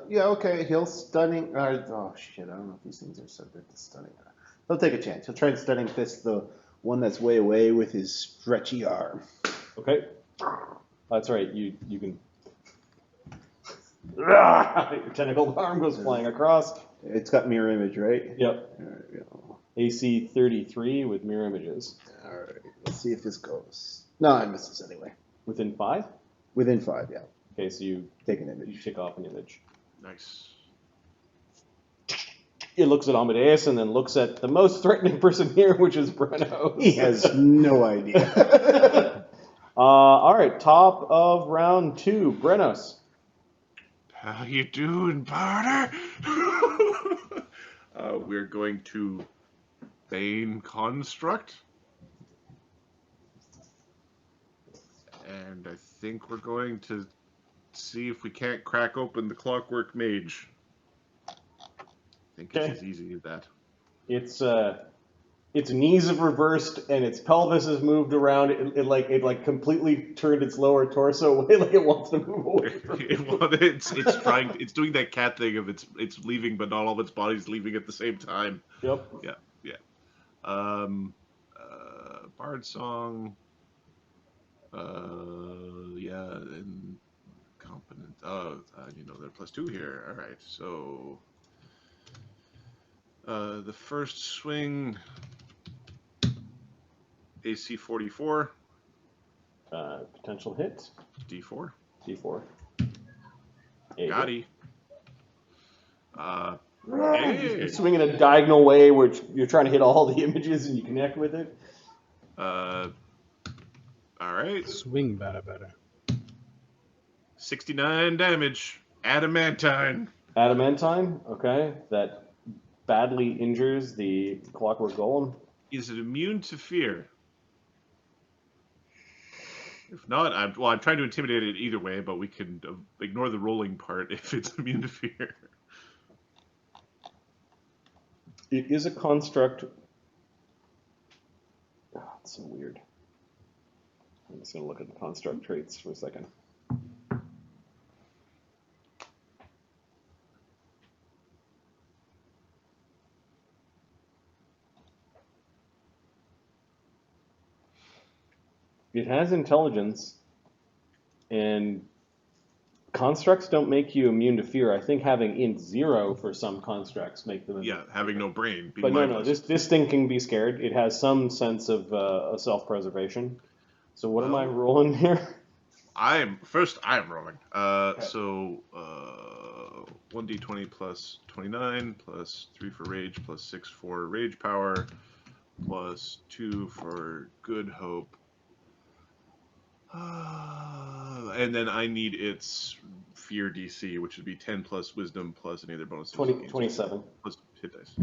Yeah, okay, he'll stunning. Oh shit, I don't know if these things are subject to stunning. He'll take a chance. He'll try and stunning fist the one that's way away with his stretchy arm. Okay, that's right. You can. Your tentacled arm goes flying across. It's got mirror image, right? Yep. There we go. AC 33 with mirror images. Alright, let's see if this goes. No, I missed this anyway. Within 5? Within 5, yeah. Okay, so you Take an image. tick off an image. Nice. It looks at Amadeus and then looks at the most threatening person here, which is Breno. He has no idea. All right, top of round 2, Brenos. How you doing, partner? We're going to Bane Construct. And I think we're going to see if we can't crack open the Clockwork Mage. I think it's as easy as that. Its knees have reversed and its pelvis has moved around. It like completely turned its lower torso away, like it wants to move away. It's doing that cat thing of it's leaving, but not all of its body's leaving at the same time. Yep. Yeah. Bard Song. Yeah, and competent. They're +2 here. All right, so the first swing, AC 44. Potential hit. D4. D4. Gotti. You swing in a diagonal way, which you're trying to hit all the images and you connect with it. All right. Swing better. 69 damage. Adamantine. Adamantine, okay. That badly injures the Clockwork Golem. Is it immune to fear? If not, I'm trying to intimidate it either way, but we can ignore the rolling part if it's immune to fear. It is a construct. Oh, it's so weird. I'm just going to look at the construct traits for a second. It has intelligence, and constructs don't make you immune to fear. I think having int 0 for some constructs make them immune. Yeah, having no brain. But no, this thing can be scared. It has some sense of self-preservation. So what am I rolling here? I'm rolling. So 1d20 plus 29 plus 3 for rage plus 6 for rage power plus 2 for good hope. And then I need its fear DC, which would be 10 plus wisdom plus any other bonuses. 27. Plus hit dice.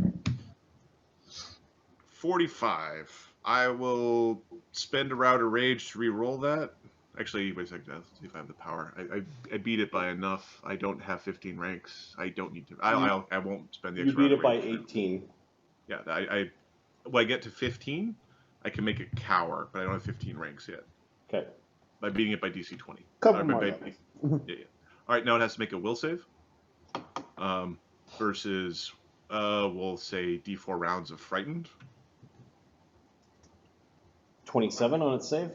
45. I will spend a round of rage to re-roll that. Actually, wait a second. Let's see if I have the power. I beat it by enough. I don't have 15 ranks. I don't need to. I won't spend the extra. You beat round it of by rage. 18. Yeah, when I get to 15, I can make it cower, but I don't have 15 ranks yet. Okay. By beating it by DC 20. Couple more. Yeah. All right, now it has to make a will save. Versus, we'll say D4 rounds of frightened. 27 on its save?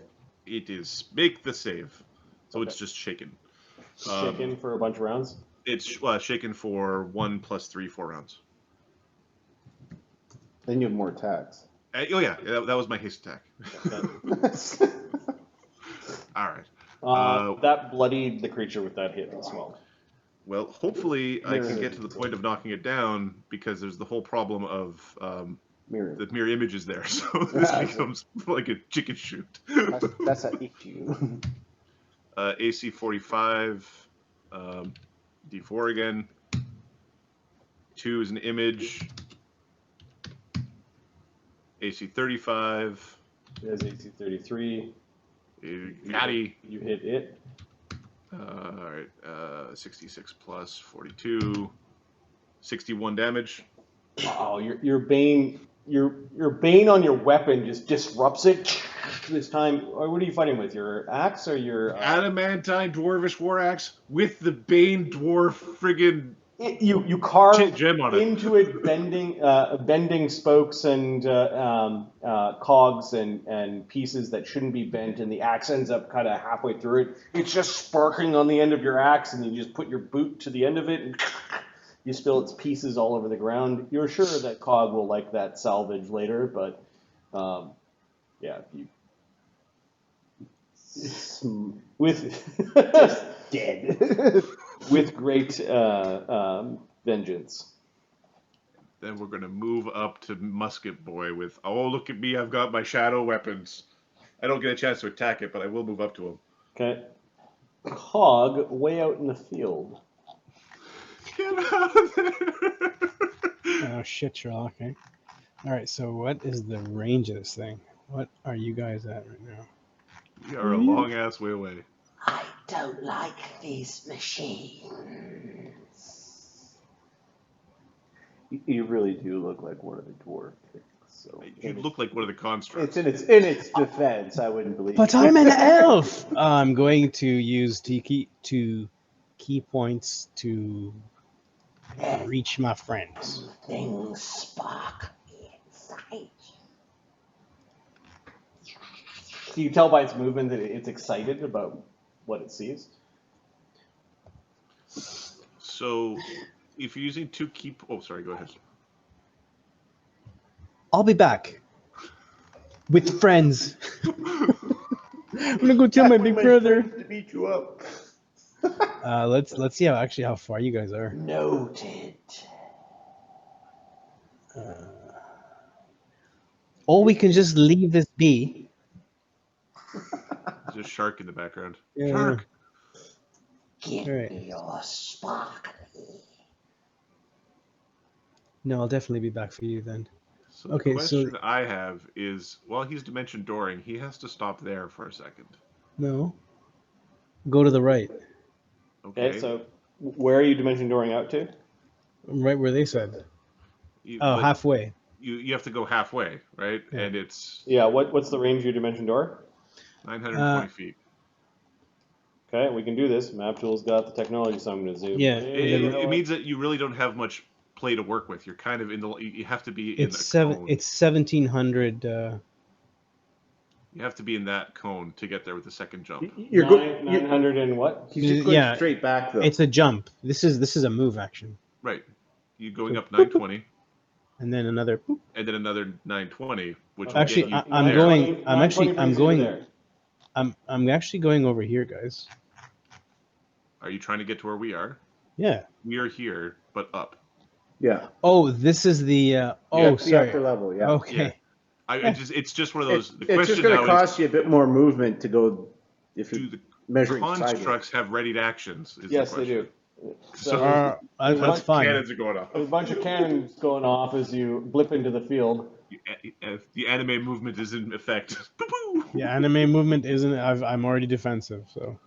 It is make the save. So Okay. it's just shaken. Shaken for a bunch of rounds? It's shaken for 1 plus 3, 4 rounds. Then you have more attacks. That was my haste attack. Okay. All right. That bloodied the creature with that hit as well. Well, hopefully I can get to the point of knocking it down because there's the whole problem of the mirror images there, so this becomes like a chicken shoot. That's an issue. AC 45, D4 again. 2 is an image. AC 35. There's AC 33. Natty. You hit it. All right. 66 plus 42. 61 damage. Wow, your bane on your weapon just disrupts it. This time, what are you fighting with? Your axe or your adamantine dwarvish war axe with the bane dwarf friggin' you carve gem on it. into it, bending spokes and cogs and pieces that shouldn't be bent, and the axe ends up kind of halfway through it. It's just sparking on the end of your axe, and you just put your boot to the end of it, and you spill its pieces all over the ground. You're sure that cog will like that salvage later, but you with dead. With great vengeance. Then we're going to move up to Musket Boy with, oh, look at me, I've got my shadow weapons. I don't get a chance to attack it, but I will move up to him. Okay. Cog way out in the field. Get out of there! Oh, shit, Sherlock. Okay. All right, so what is the range of this thing? What are you guys at right now? We are a long-ass way away. I don't like these machines. You really do look like one of the dwarf things. So You look like one of the constructs. it's in its defense. I wouldn't believe. But I'm an elf! I'm going to use key points to reach my friends. Things spark inside. Do you tell by its movement that it's excited about what it sees? So, if you're using 2 key... Oh, sorry, go ahead. I'll be back. With friends. I'm gonna go tell my big brother. To beat you up. Let's see how far you guys are. Noted. Or we can just leave this be. There's a shark in the background. Yeah. Shark! Give All right. me your sparkly. No, I'll definitely be back for you then. So Okay, the so- question I have is, while he's dimension dooring, he has to stop there for a second. No. Go to the right. Okay, so where are you dimension dooring out to? Right where they said. But Halfway. You have to go halfway, right? Yeah. And it's Yeah, what's the range of your dimension door? 920 feet. Okay, we can do this. Map tool's got the technology, so I'm going to zoom. Yeah, It means that you really don't have much play to work with. You're kind of in the. You have to be in It's a cone. It's 1700. You have to be in that cone to get there with the second jump. You're going. 900 and what? He's just going Yeah. straight back though. It's a jump. This is a move action, Right. You going up 920, and then another. Boop. and then another 920, which will Actually, get you I'm there. going. I'm 920 brings you going. there. I'm actually going over here, guys. Are you trying to get to where we are? Yeah. We are here, but up. Yeah. Oh, this is the. The Sorry. upper level. Yeah. Okay. It's just one of those. The It's question just going now to cost you a bit more movement to go if is, do you're the measuring sideways. constructs have readied actions? Is Yes, the they question. do. So That's fine. cannons are going off. There's a bunch of cannons going off as you blip into the field. The anime movement is in effect. Boo-boo! The anime movement isn't. I'm already defensive, so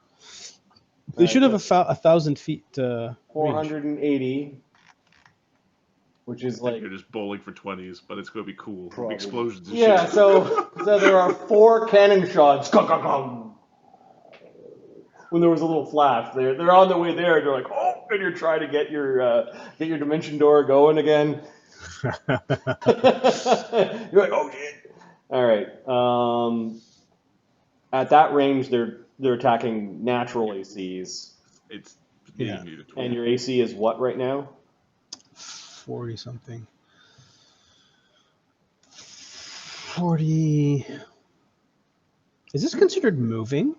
they Right, should have so 1,000 feet. Range. 480, which is like You're just bowling for 20s, but it's going to be cool. Probably. Explosions and yeah. shit. So there are 4 cannon shots. When there was a little flash, they're on their way there. They're like, oh, and you're trying to get your dimension door going again. You're like, oh shit! All right. At that range, they're attacking natural ACs, It's Yeah. you to 20. and your AC is what right now? 40 something. 40. Is this considered moving?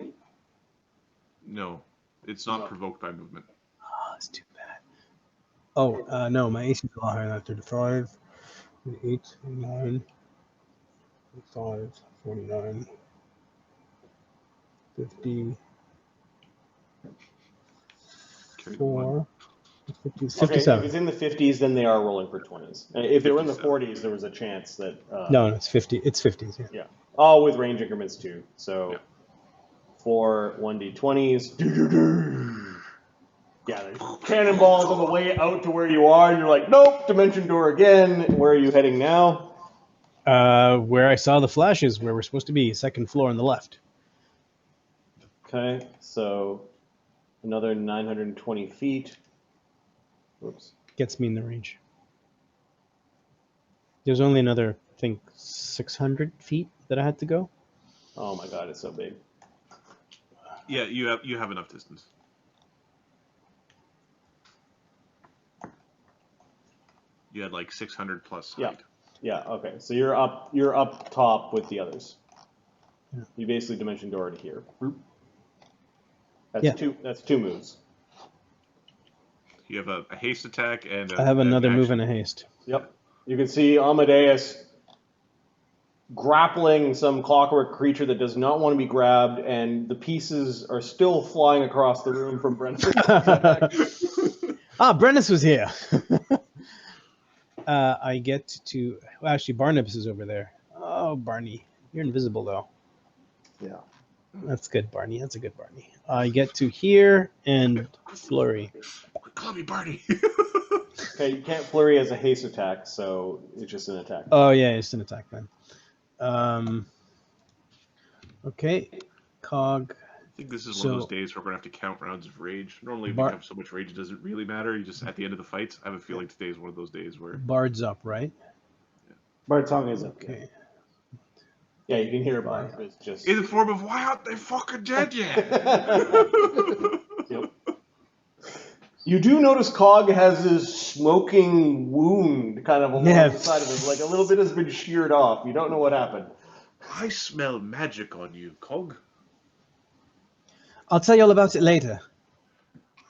No, it's not provoked by movement. Oh, that's too bad. Oh, no, my AC is a lot higher than 35, 8, 9, 5, 49, 50, Carry the one. 4, 50, Okay, if 57. it's in the 50s, then they are rolling for 20s. If they were in the 57. 40s, there was a chance that. No, it's 50. It's 50s, yeah. Yeah. Oh, with range increments too. So, Yeah. 4 1d20s. Yeah, there's cannonballs on the way out to where you are, and you're like, nope, dimension door again. Where are you heading now? Where I saw the flashes, where we're supposed to be, second floor on the left. Okay, so another 920 feet. Whoops. Gets me in the range. There's only another, I think, 600 feet that I had to go. Oh my god, it's so big. Yeah, you have enough distance. You had like 600 plus Yeah. height. Yeah, okay. So you're up top with the others. Yeah. You basically dimension door to here. That's Yeah. That's 2 moves. You have a haste attack and I have another move action. and a haste. Yep. You can see Amadeus grappling some clockwork creature that does not want to be grabbed, and the pieces are still flying across the room from Brendan. Ah, Brennus was here. I get to. Well, actually, Barnabas is over there. Oh, Barney, you're invisible though. Yeah. That's good, Barney. That's a good Barney. I get to here and flurry. Call me Barney. Okay, you can't flurry as a haste attack, so it's just an attack. Oh yeah, it's an attack then. Okay, Cog. I think this is one of those days where we're going to have to count rounds of rage. Normally, we have so much rage, it doesn't really matter. You just, at the end of the fights, I have a feeling today is one of those days where... Bard's up, right? Bard's song is Okay. Yeah, you can hear Bard. It's just... In the form of, why aren't they fucking dead yet? Yep. You do notice Cog has this smoking wound kind of along the side of him. Like a little bit has been sheared off. You don't know what happened. I smell magic on you, Cog. I'll tell you all about it later.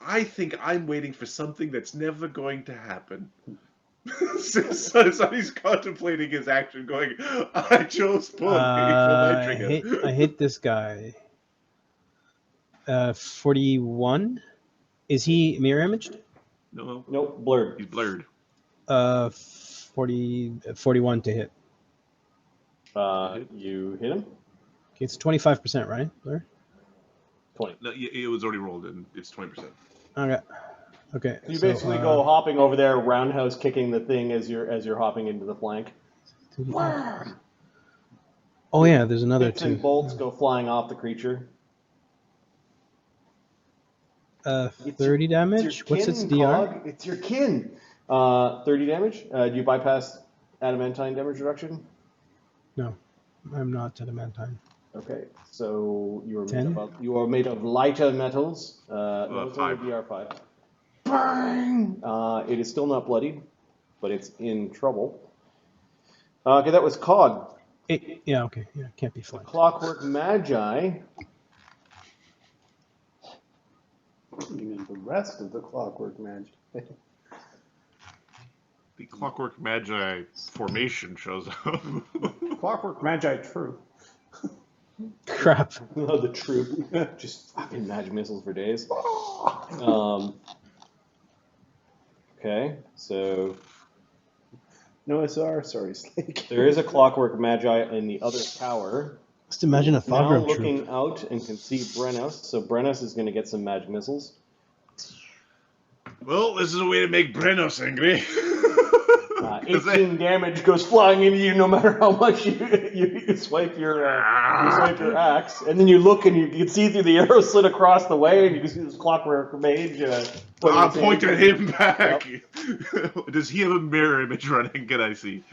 I think I'm waiting for something that's never going to happen. so he's contemplating his action, going, I chose pull for my trigger. I hit this guy. 41. Is he mirror imaged? No, Nope, blurred. he's blurred. 41 to hit. You hit him? Okay, it's 25%, right? Blur? 20. No, it was already rolled, and it's 20%. Okay. Okay. You basically go hopping over there, roundhouse kicking the thing as you're hopping into the flank. Oh yeah, there's another Hits and 2. bolts go flying off the creature. 30 damage. What's its DR? Cog. It's your kin. 30 damage. Do you bypass adamantine damage reduction? No, I'm not adamantine. Okay, so you are made 10? you are made of lighter metals. No, it's only 5. DR5. Bang! It is still not bloodied, but it's in trouble. Okay, that was Cog. Yeah, okay. Yeah, can't be flanked. Clockwork Magi. You mean the rest of the clockwork magic? The Clockwork Magi formation shows up. Clockwork magi, true. Crap. The troop. Just fucking magic missiles for days. Okay, so No SR, sorry, Slake. there is a Clockwork Magi in the other tower. Just imagine a Now Fogrim troop. looking out and can see Brennos, so Brennos is going to get some magic missiles. Well, this is a way to make Brennos angry. 18 damage goes flying into you no matter how much you swipe your axe, and then you look and you can see through the arrow slit across the way, and you can see this Clockwork Mage. I'll point at him back. Yep. Does he have a mirror image running? Can I see?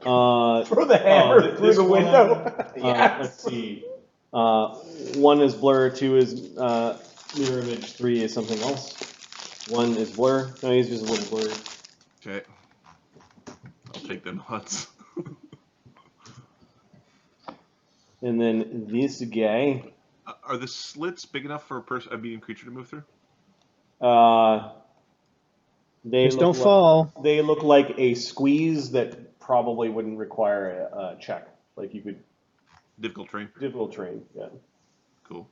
Throw the hammer through the window. Yes. Let's see. 1 is blur, 2 is mirror image, 3 is something else. 1 is blur. No, he's just a little blurry. Okay. I'll take them nuts. And then this guy. Are the slits big enough for a medium creature to move through? They Just don't fall. They look like a squeeze that probably wouldn't require a check. Like you could. Difficult terrain. Difficult terrain, yeah. Cool.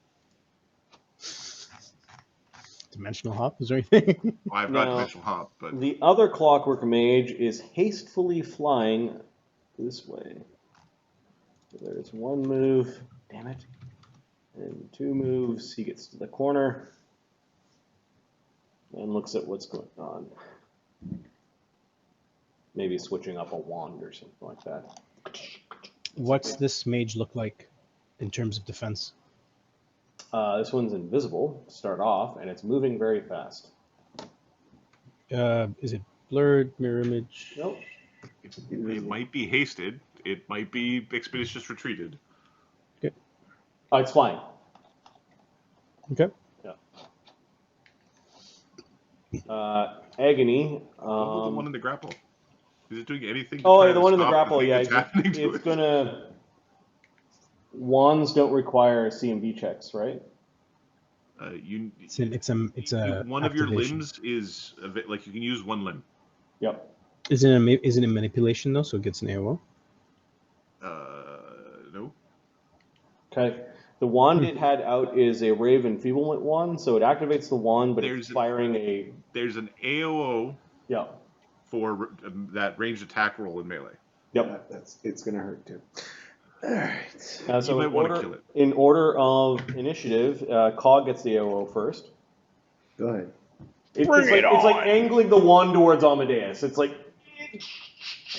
Dimensional hop? Is there anything? Well, I've got dimensional hop, but The other Clockwork Mage is hastily flying this way. So there's 1 move, damn it, and 2 moves. He gets to the corner and looks at what's going on. Maybe switching up a wand or something like that. What's this mage look like in terms of defense? This one's invisible to start off, and it's moving very fast. Is it blurred, mirror image? Nope. it might be hasted. It might be expeditious retreated. It's flying. Okay. Agony. What about the one in the grapple? Is it doing anything? To Oh, try yeah, the to one in the stop grapple, thing yeah. that's happening to It's it? gonna. Wands don't require CMB checks, right? It's a one of your activation. limbs is like you can use one limb. Yep. Isn't it manipulation though? So it gets an AOO. No. Okay. The wand it had out is a Rave Enfeeblement wand, so it activates the wand, but it's firing a. There's an AOO Yeah. for that ranged attack roll in melee. Yep. It's gonna hurt too. All right. So might wanna kill it. in order of initiative, Cog gets the AOO first. Go ahead. It's like angling the wand towards Amadeus. It's like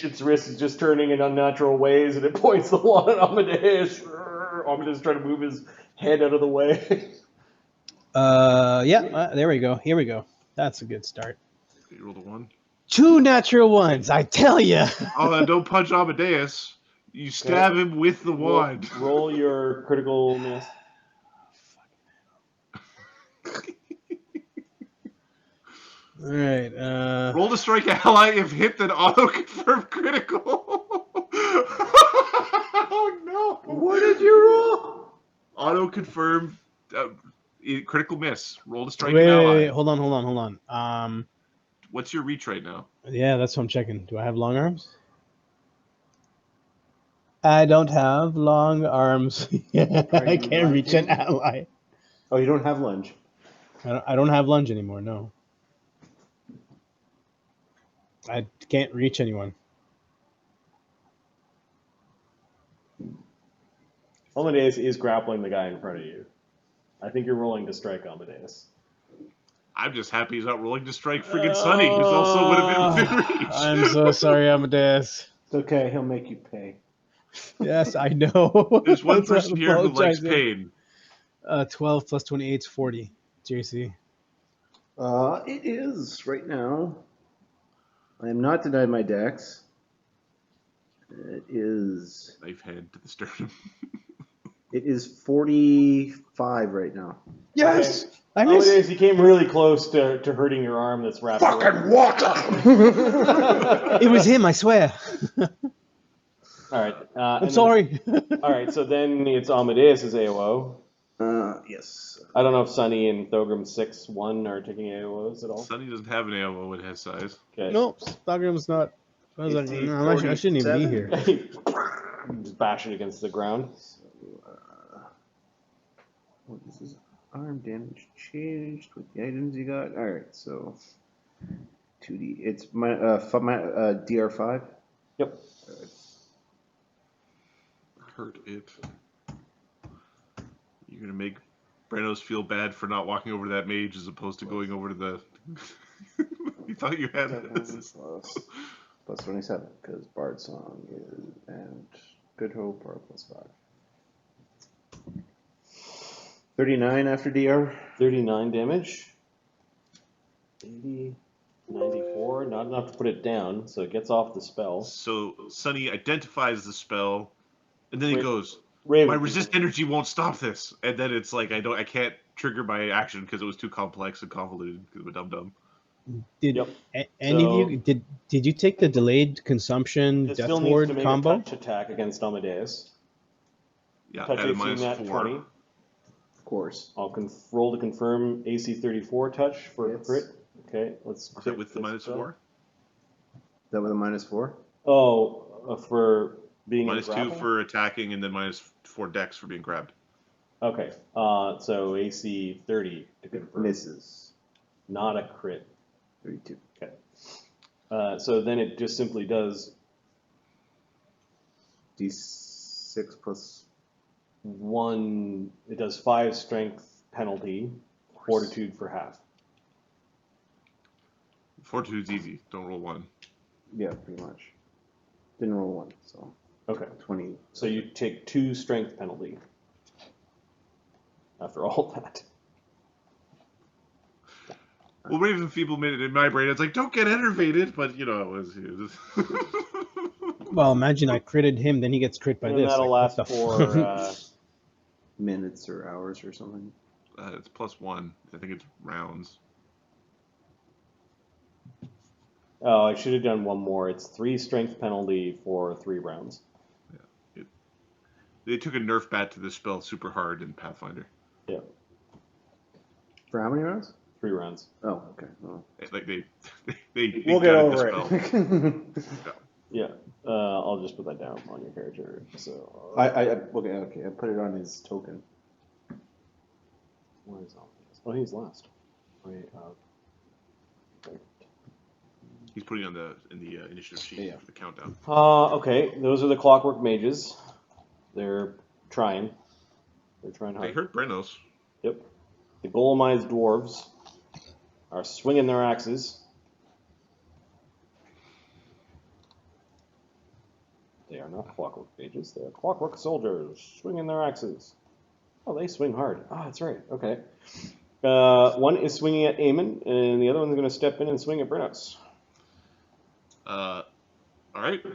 its wrist is just turning in unnatural ways, and it points the wand at Amadeus. Amadeus is trying to move his head out of the way. There we go. Here we go. That's a good start. You rolled a 1. 2 natural ones, I tell ya. Oh, don't punch Amadeus. You stab him with the wand. Roll your critical miss. All right. Roll to strike ally if hit, then auto confirm critical. Oh no! What did you roll? Auto confirm critical miss. Roll to strike an ally. Wait. Hold on. What's your reach right now? Yeah, that's what I'm checking. Do I have long arms? I don't have long arms. I can't reach an ally. Oh, you don't have lunge. I don't have lunge anymore. No. I can't reach anyone. Amadeus is grappling the guy in front of you. I think you're rolling to strike Amadeus. I'm just happy he's not rolling to strike friggin' Sunny, who's also would have been within reach. I'm so sorry, Amadeus. It's okay. He'll make you pay. Yes, I know. There's one That's why I'm person here who likes apologizing. pain. 12 plus 28 is 40. JC. It is right now. I am not denied my dex. It is. Knife hand to the sternum. It is 45 right now. Yes! I Oh, it missed. is. You came really close to hurting your arm that's wrapped around. It was him, I swear. All right. I'm sorry. All right, so then it's Amadeus' AOO. Yes. I don't know if Sunny and Thogrim 6-1 are taking AOOs at all. Sunny doesn't have an ammo with his size. Okay. Nope, Stockgram's not. I was like, AC no, I shouldn't even be 47? here. Just bash it against the ground. What is his arm damage changed with the items you got? All right, so 2D. It's my DR5. Yep. Hurt it. You're gonna make Brenos feel bad for not walking over to that mage as opposed to going over to the. You thought you had this. Plus 27 because Bard Song is and Good Hope are +5. 39 after DR. 39 damage. 80, 94. Not enough to put it down, so it gets off the spell. So Sunny identifies the spell, and then he Wait. goes, Raven. "My resist energy won't stop this." And then it's like I can't trigger my action because it was too complex and convoluted because I'm a dum dum. Did Yep. any of So- you did you take the delayed consumption It Death still needs Ward to make combo? a touch attack against Amadeus. Yeah, Touch at a AC minus nat 4. 20. Of course. I'll roll to confirm AC 34 touch for a Hits. crit. Okay, let's Is that crit with the this minus spell. 4? That with a -4? Oh, for being Minus in 2 grapple? for attacking, and then minus 4 dex for being grabbed. Okay, so AC 30 to confirm. Misses. Not a crit. 32. Okay. So then it just simply does D6 plus. 1. It does 5 strength penalty, fortitude for half. Fortitude's easy. Don't roll 1. Yeah, pretty much. Didn't roll 1, so Okay. 20. So you take 2 strength penalty after all that. Well, Raven Feeble made it in my brain. It's like, don't get enervated, but you know, it was. Well, imagine I critted him, then he gets crit by And this. that'll Like, last what the for Minutes or hours or something. It's +1. I think it's rounds. oh, I should have done one more. It's 3 strength penalty for 3 rounds. They took a nerf bat to this spell super hard in Pathfinder. Yeah, For how many rounds? 3 rounds. Oh, okay. Well, Like they we'll get gutted over the spell. it. Yeah, I'll just put that down on your character. So Okay. I put it on his token. where is Amadeus? Oh, he's last. Wait, okay. He's putting on in the initiative sheet Yeah. for the countdown. Okay, those are the clockwork mages. They're trying. They're trying They hard. hurt Brenos. Yep. The golemized dwarves are swinging their axes. They are not clockwork mages. They are clockwork soldiers swinging their axes. Oh, they swing hard. Ah, that's right. Okay. One is swinging at Eamon, and the other one's going to step in and swing at Brenos. All right.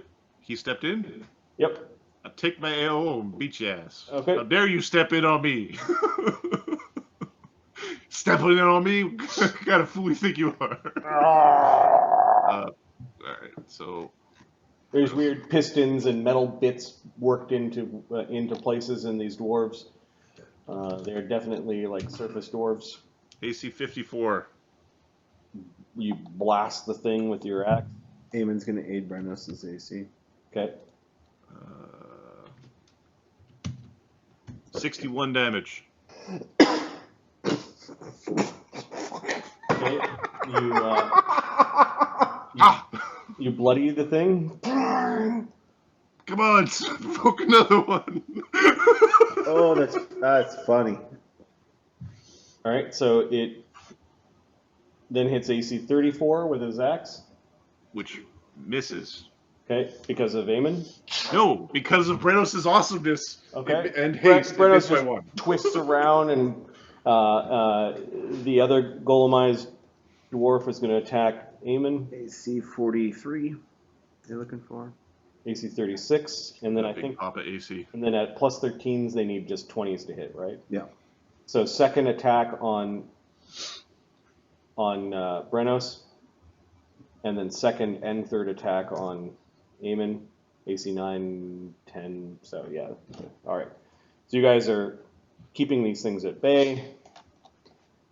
He stepped in. Yep. I'll take my AO and beat your ass. Okay. How dare you step in on me? Stepping in on me? What kind of fool you think you are? All right. So There's weird pistons and metal bits worked into places in these dwarves. They're definitely like surface dwarves. AC 54. You blast the thing with your axe. Eamon's going to aid Brenos' AC. Okay. 61 damage. Okay. Ah! You bloody the thing. Come on, poke another one. Oh, that's funny. All right. So it then hits AC 34 with his axe. Which misses. Okay, because of Eamon. No, because of Brenos' awesomeness. Okay. And haste. It Brenos missed by just 1. twists around, and the other golemized dwarf is going to attack Eamon. AC 43. You're looking for? AC 36, and then I Big think, Papa AC. and then at plus 13s they need just 20s to hit, right? Yeah. So second attack on Brenos, and then second and third attack on Eamon, AC 9, 10. So yeah, all right. So you guys are keeping these things at bay,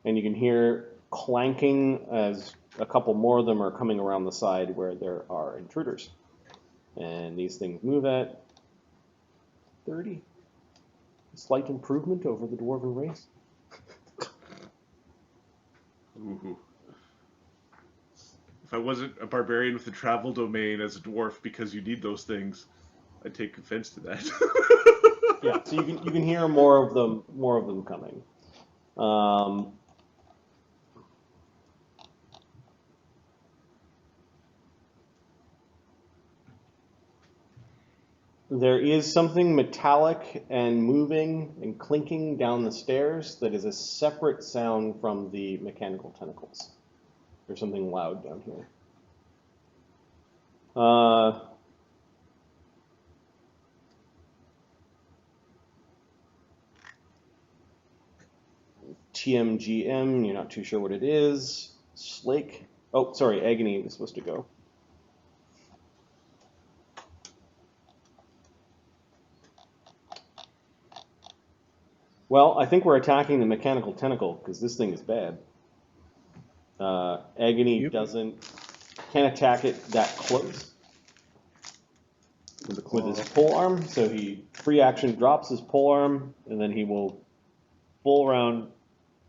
and you can hear clanking as a couple more of them are coming around the side where there are intruders. And these things move at 30. Slight improvement over the dwarven race. Ooh. If I wasn't a barbarian with a travel domain as a dwarf because you need those things, I'd take offense to that. Yeah, so you can hear more of them coming. There is something metallic and moving and clinking down the stairs that is a separate sound from the mechanical tentacles. There's something loud down here. TMGM, you're not too sure what it is. Slake. Oh, sorry, Agony was supposed to go. Well, I think we're attacking the mechanical tentacle because this thing is bad. Agony can't attack it that close with his pole arm, so he free action drops his pole arm, and then he will full round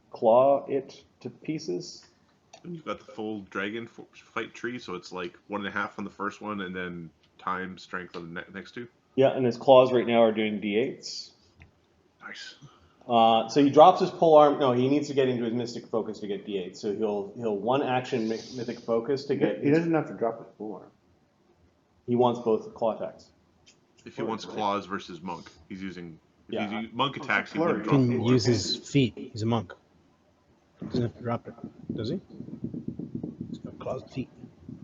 claw it to pieces. And you've got the full dragon fight tree, so it's like 1.5 on the first one, and then time strength on the next two. Yeah, and his claws right now are doing D8s. Nice. So he drops his pole arm. No, he needs to get into his mystic focus to get D8. So he'll one action mythic focus to get. He doesn't have to drop his pole arm. He wants both claw attacks. If he wants claws versus monk, he's using. If Yeah. he's using monk attacks, he flurry. wouldn't He drop the can pole arm. use his feet. He's a monk. Doesn't have to drop it, does he? He's got claws and feet.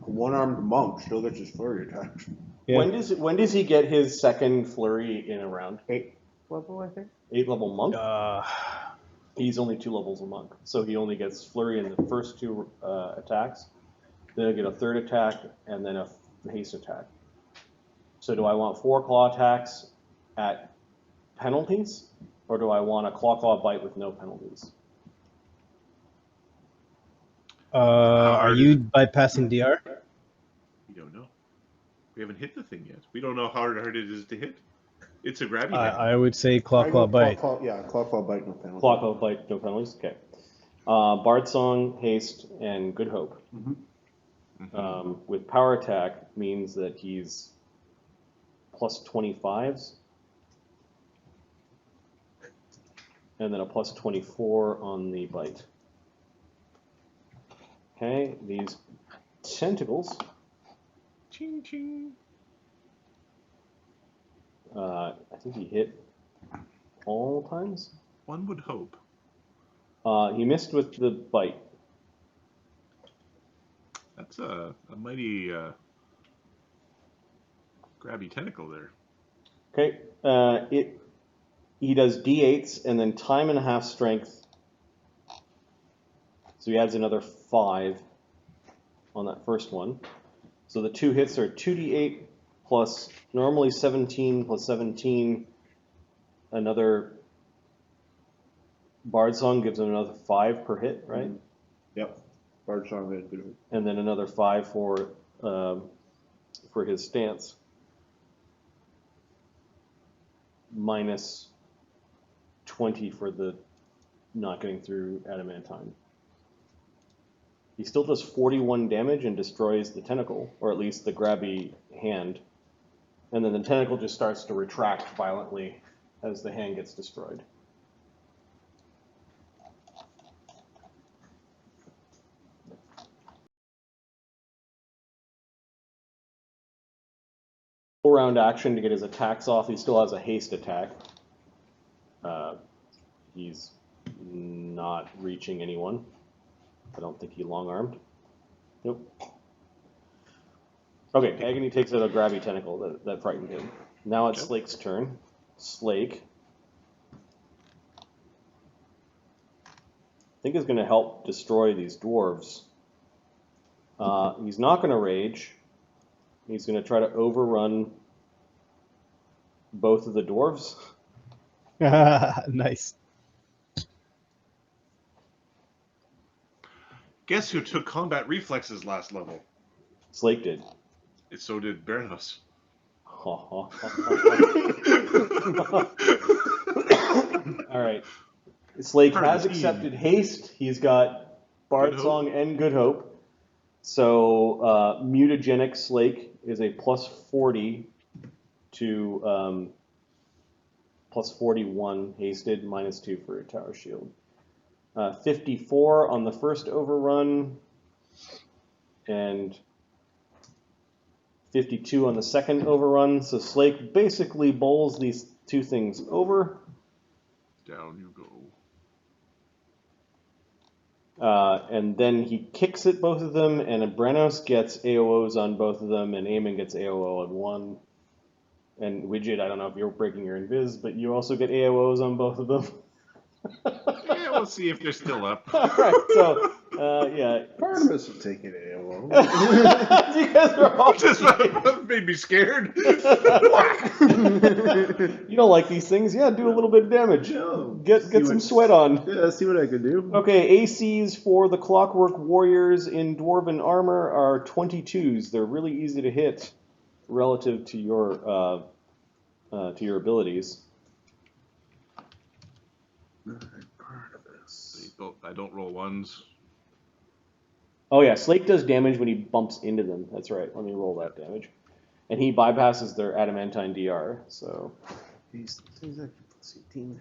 A one-armed monk still gets his flurry attacks. Yeah. When does he get his second flurry in a round? 8th level, I think. 8th level monk. Uh, He's only 2 levels a monk, so he only gets flurry in the first 2 attacks. Then he'll get a third attack and then a haste attack. So do I want 4 claw attacks at penalties, or do I want a claw bite with no penalties? are you bypassing DR? We don't know. We haven't hit the thing yet. We don't know how hard it is to hit. It's a grabby hand. I would say claw bite. Claw bite, no penalty. Claw bite, no penalties. Okay. Bard Song, haste, and Good Hope. With power attack means that he's plus 25s, and then a plus 24 on the bite. Okay, these tentacles. Ching ching. I think he hit all times. One would hope. He missed with the bite. That's a mighty grabby tentacle there. Okay, he does D8s and then time and a half strength. So he adds another 5 on that first one. So the 2 hits are 2d8 plus normally 17 plus 17. Another Bard Song gives him another 5 per hit, right? Yep. Bard Song is good. And then another 5 for his stance. Minus 20 for the not getting through adamantine. He still does 41 damage and destroys the tentacle, or at least the grabby hand. And then the tentacle just starts to retract violently as the hand gets destroyed. Full round action to get his attacks off. He still has a haste attack. He's not reaching anyone. I don't think he long-armed. Nope. Okay, Agony takes out a grabby tentacle that frightened him. Now it's Yep. Slake's turn. Slake, I think, is going to help destroy these dwarves. He's not going to rage. He's going to try to overrun both of the dwarves. Nice. Guess who took combat reflexes last level? Slake did. And so did Bernos. All right. Slake Part of has the team. accepted haste. He's got Bard Good Hope. Song and Good Hope. So mutagenic Slake is a plus 40 to plus 41 hasted, minus 2 for a tower shield. 54 on the first overrun, and 52 on the second overrun. So Slake basically bowls these two things over. Down you go. And then he kicks at both of them, and Brenos gets AOOs on both of them, and Eamon gets AOO on one. And Widget, I don't know if you're breaking your invis, but you also get AOOs on both of them. Yeah, we'll see if they're still up. All right, so, yeah. Part of us will take it AOO. You guys are all Just made me scared. You don't like these things? Yeah, do a little bit of damage. No. Get some sweat on. Yeah, see what I can do. Okay, ACs for the Clockwork Warriors in Dwarven armor are 22s. They're really easy to hit relative to your abilities. Part of this. I don't roll ones. Oh yeah, Slake does damage when he bumps into them. That's right. Let me roll that damage. And he bypasses their adamantine DR. So These things are plus 18.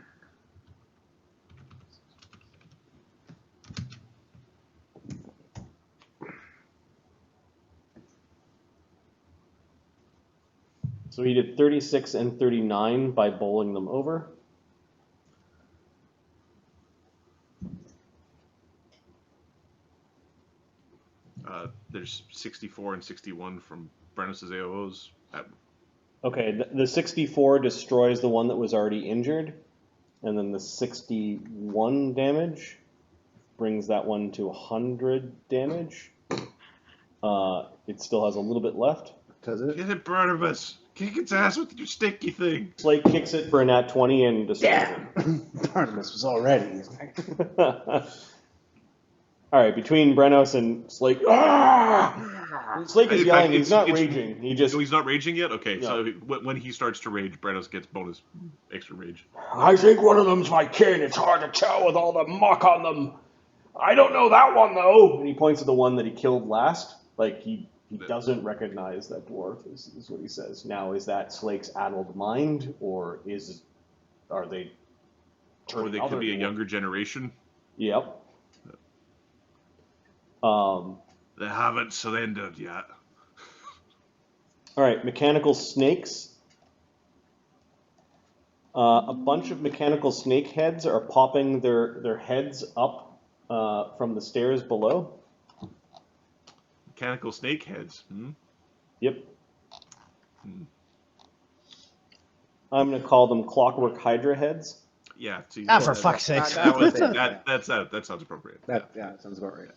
so he did 36 and 39 by bowling them over. There's 64 and 61 from Brenos' AOOs. Okay, the 64 destroys the one that was already injured, and then the 61 damage brings that one to 100 damage. It still has a little bit left. Does it? Get it, Barnabas! Kick its ass with your sticky thing! Slake kicks it for a nat 20 and destroys Part of this was already. it. All right, between Brenos and Slake, Slake is In yelling. fact, He's not it's- raging. He just, So he's not raging yet? Okay, No. so when he starts to rage, Brenos gets bonus extra rage. I think one of them's my kin. It's hard to tell with all the muck on them. I don't know that one though. And he points to the one that he killed last. Like he doesn't recognize that dwarf. Is what he says. Now, is that Slake's addled mind, or are they? Or they could be a younger generation. Yep. They haven't surrendered yet. All right, mechanical snakes. A bunch of mechanical snake heads are popping their heads up from the stairs below. Mechanical snake heads. Yep. I'm going to call them clockwork hydra heads. Yeah. See, For fuck's sake. that sounds appropriate. That sounds about right.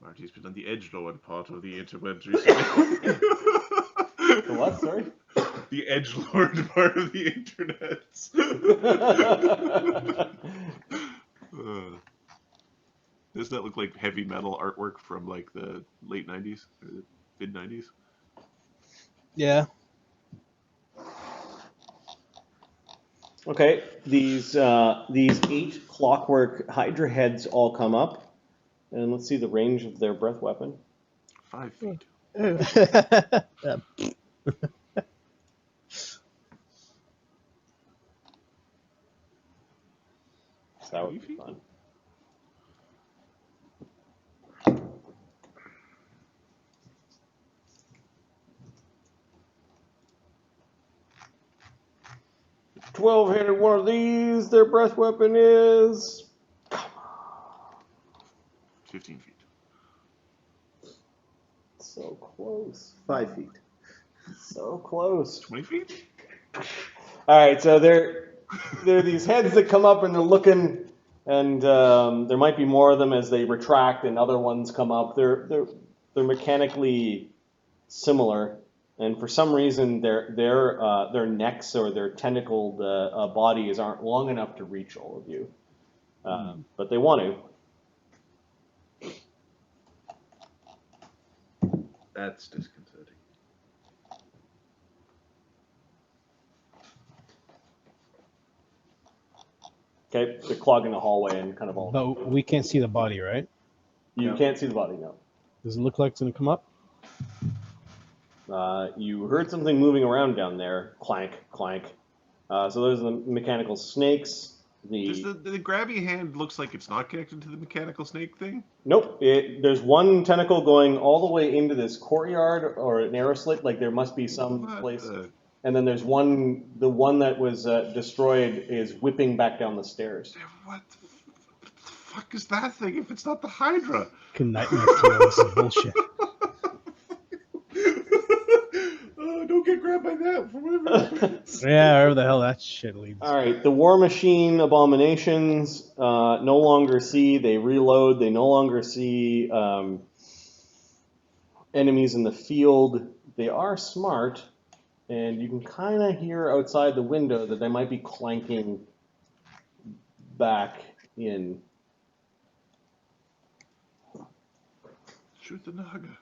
Marty's been on the edgelord part of the interwebs recently. The what? Sorry. The edgelord part of the internet. Does that look like heavy metal artwork from like the late 90s or the mid 90s? Yeah. Okay, these 8 clockwork hydra heads all come up, and let's see the range of their breath weapon. 5 feet. So that would be fun. 12-handed one of these. Their breath weapon is 15 feet. so close. 5 feet. So close. 20 feet? All right, so there are these heads that come up and they're looking, and there might be more of them as they retract, and other ones come up. They're mechanically similar, and for some reason their necks or their tentacled bodies aren't long enough to reach all of you, but they want to. That's disconcerting. Okay, they're clogging the hallway and kind of all. But we can't see the body, right? You can't see the body now. Does it look like it's gonna come up? You heard something moving around down there. Clank, clank. So there's the mechanical snakes. Does the grabby hand looks like it's not connected to the mechanical snake thing? Nope. There's one tentacle going all the way into this courtyard or an arrow slit. Like there must be some place. And then there's one. The one that was destroyed is whipping back down the stairs. What the fuck is that thing if it's not the Hydra? Fucking nightmare fuel. This is bullshit. Oh, don't get grabbed by that. For whatever. Yeah, wherever the hell that shit leads. All right. The War Machine abominations no longer see. They reload. They no longer see enemies in the field. They are smart. And you can kind of hear outside the window that they might be clanking back in. Shoot the Naga.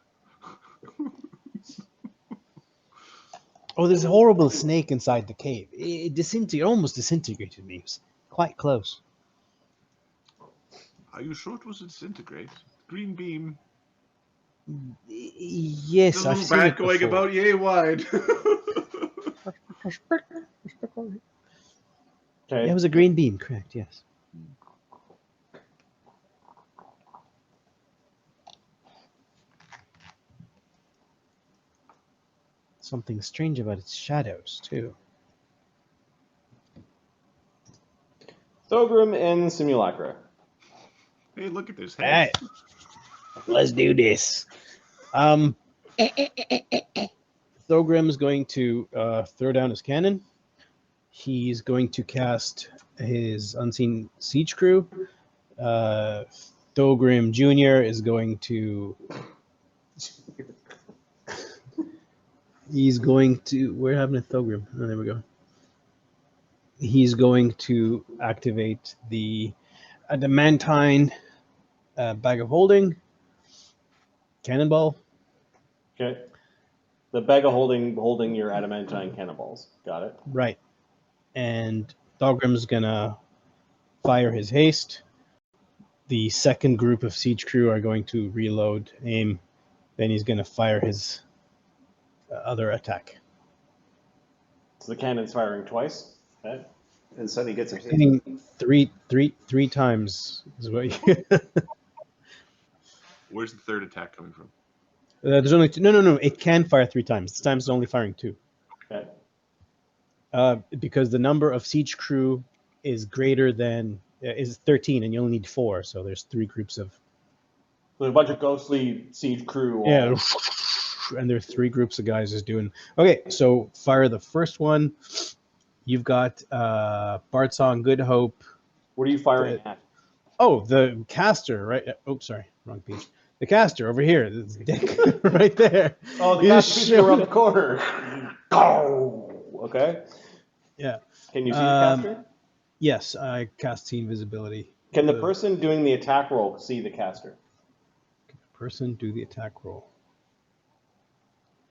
Oh, there's a horrible snake inside the cave. It almost disintegrated me. It was quite close. Are you sure it was disintegrate? Green beam. Yes, The I've little seen bat it going before. about yay wide. Okay. It was a green beam, correct? Yes. Something strange about its shadows too. Thogrim and Simulacra. Hey, look at this All head. right, let's do this. Thogrim's going to throw down his cannon. He's going to cast his Unseen Siege Crew. Thogrim Jr. is going to... He's going to... Where happened to Thogrim? Oh, there we go. He's going to activate the adamantine bag of holding. Cannonball. Okay. The bag of holding your adamantine cannonballs. Got it. Right. And Thogrim's gonna fire his haste. The second group of siege crew are going to reload, aim. Then he's gonna fire his other attack. So the cannon's firing twice. Okay. And Sonny gets a hit. Hitting three times is what you... Where's the third attack coming from? There's only two. No. It can fire 3 times. This time it's only firing 2. Okay. Because the number of siege crew is greater than is 13, and you only need 4. So there's 3 groups of. There's a bunch of ghostly siege crew. Yeah, and there's 3 groups of guys just doing. Okay, so fire the first one. You've got Bard Song, Good Hope. What are you firing at? Oh, the caster, right? Oh, sorry, wrong page. The caster over here, this dick right there. Oh, the You caster's just showed around the it. corner. Oh, okay. Yeah. Can you see the caster? Yes, I cast Seen Visibility. Can the person doing the attack roll see the caster? Person do the attack roll.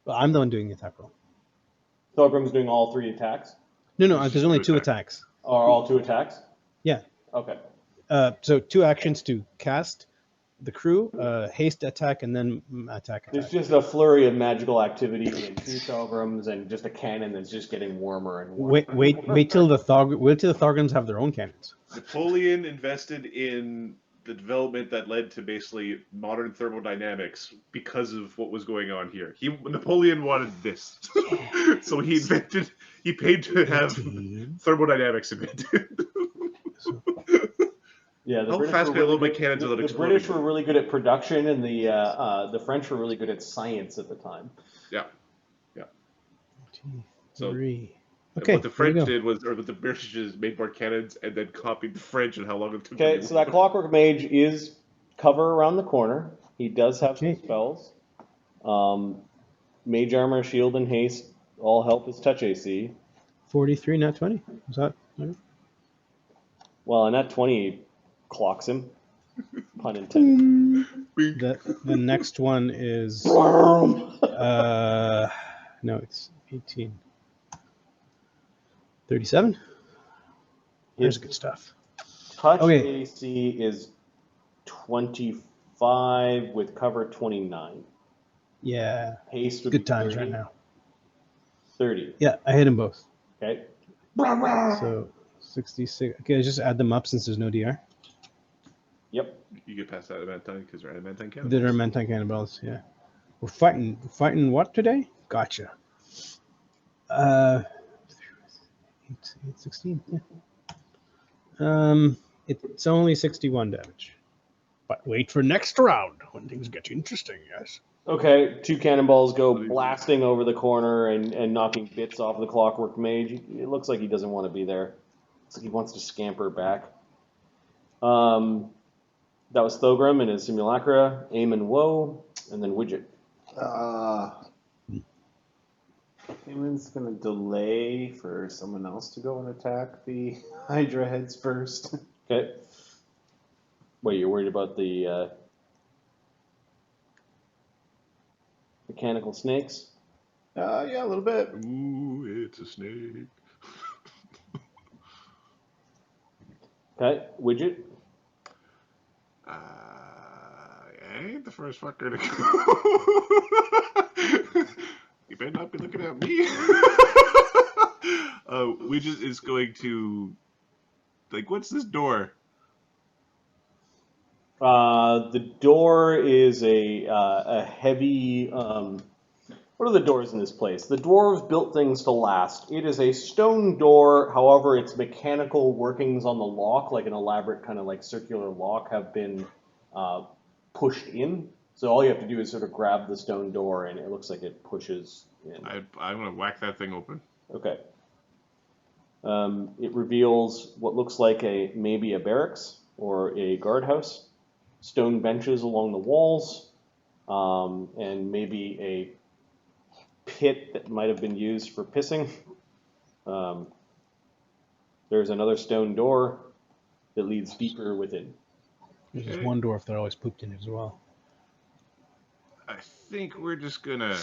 Well, I'm the one doing the attack roll. Thogrim's doing all 3 attacks? No, there's only 2 attacks. Or all 2 attacks? Yeah. Okay. So 2 actions to cast the crew, haste attack, and then attack. There's just a flurry of magical activity and 2 Thogrims and just a cannon that's just getting warmer and warmer. Wait till the Thogrims have their own cannons. Napoleon invested in the development that led to basically modern thermodynamics because of what was going on here. Napoleon wanted this, so he paid to have 18. thermodynamics invented. So, Yeah, the How British fast were can I really load my good. cannons without The exploding? British were really good at production, and the French were really good at science at the time. Yeah. So 3. Okay, what the there we French go. did was, or what the British did, is made more cannons and then copied the French and how long it took. Okay, so that Clockwork Mage is cover around the corner. He does have some Okay. spells. Mage Armor, Shield, and Haste all help his touch AC. 43, not 20. Is that right? Well, and that 20 clocks him. Pun intended. The next one is Blarm. no, it's 18. 37. There's His good stuff. touch Okay. AC is 25 with cover 29. Yeah, Haste would good be times 30. right now. 30. Yeah, I hit them both. Okay. So 66. Okay, just add them up since there's no DR. Yep. You get past that adamantine because they're adamantine cannons. There are Adamantine cannonballs, yeah. We're fighting what today? Gotcha. 16, yeah. It's only 61 damage. But wait for next round when things get interesting, yes. Okay, 2 cannonballs go blasting over the corner and knocking bits off the Clockwork Mage. It looks like he doesn't want to be there. Looks like he wants to scamper back. That was Thogrim and his Simulacra, Aim and Woe, and then Widget. Eamon's gonna delay for someone else to go and attack the Hydra heads first. Okay. Wait, you're worried about the mechanical snakes? Yeah, a little bit. Ooh, it's a snake. Okay, Widget. I ain't the first fucker to go. You better not be looking at me. Widget is going to, like, what's this door? The door is a heavy. What are the doors in this place? The dwarves built things to last. It is a stone door, however, its mechanical workings on the lock, like an elaborate kind of like circular lock, have been pushed in. So all you have to do is sort of grab the stone door, and it looks like it pushes in. I'm going to whack that thing open. Okay. It reveals what looks like maybe a barracks or a guardhouse, stone benches along the walls, and maybe a pit that might have been used for pissing. There's another stone door that leads deeper within. There's just one dwarf that always pooped in it as well. I think we're just going to...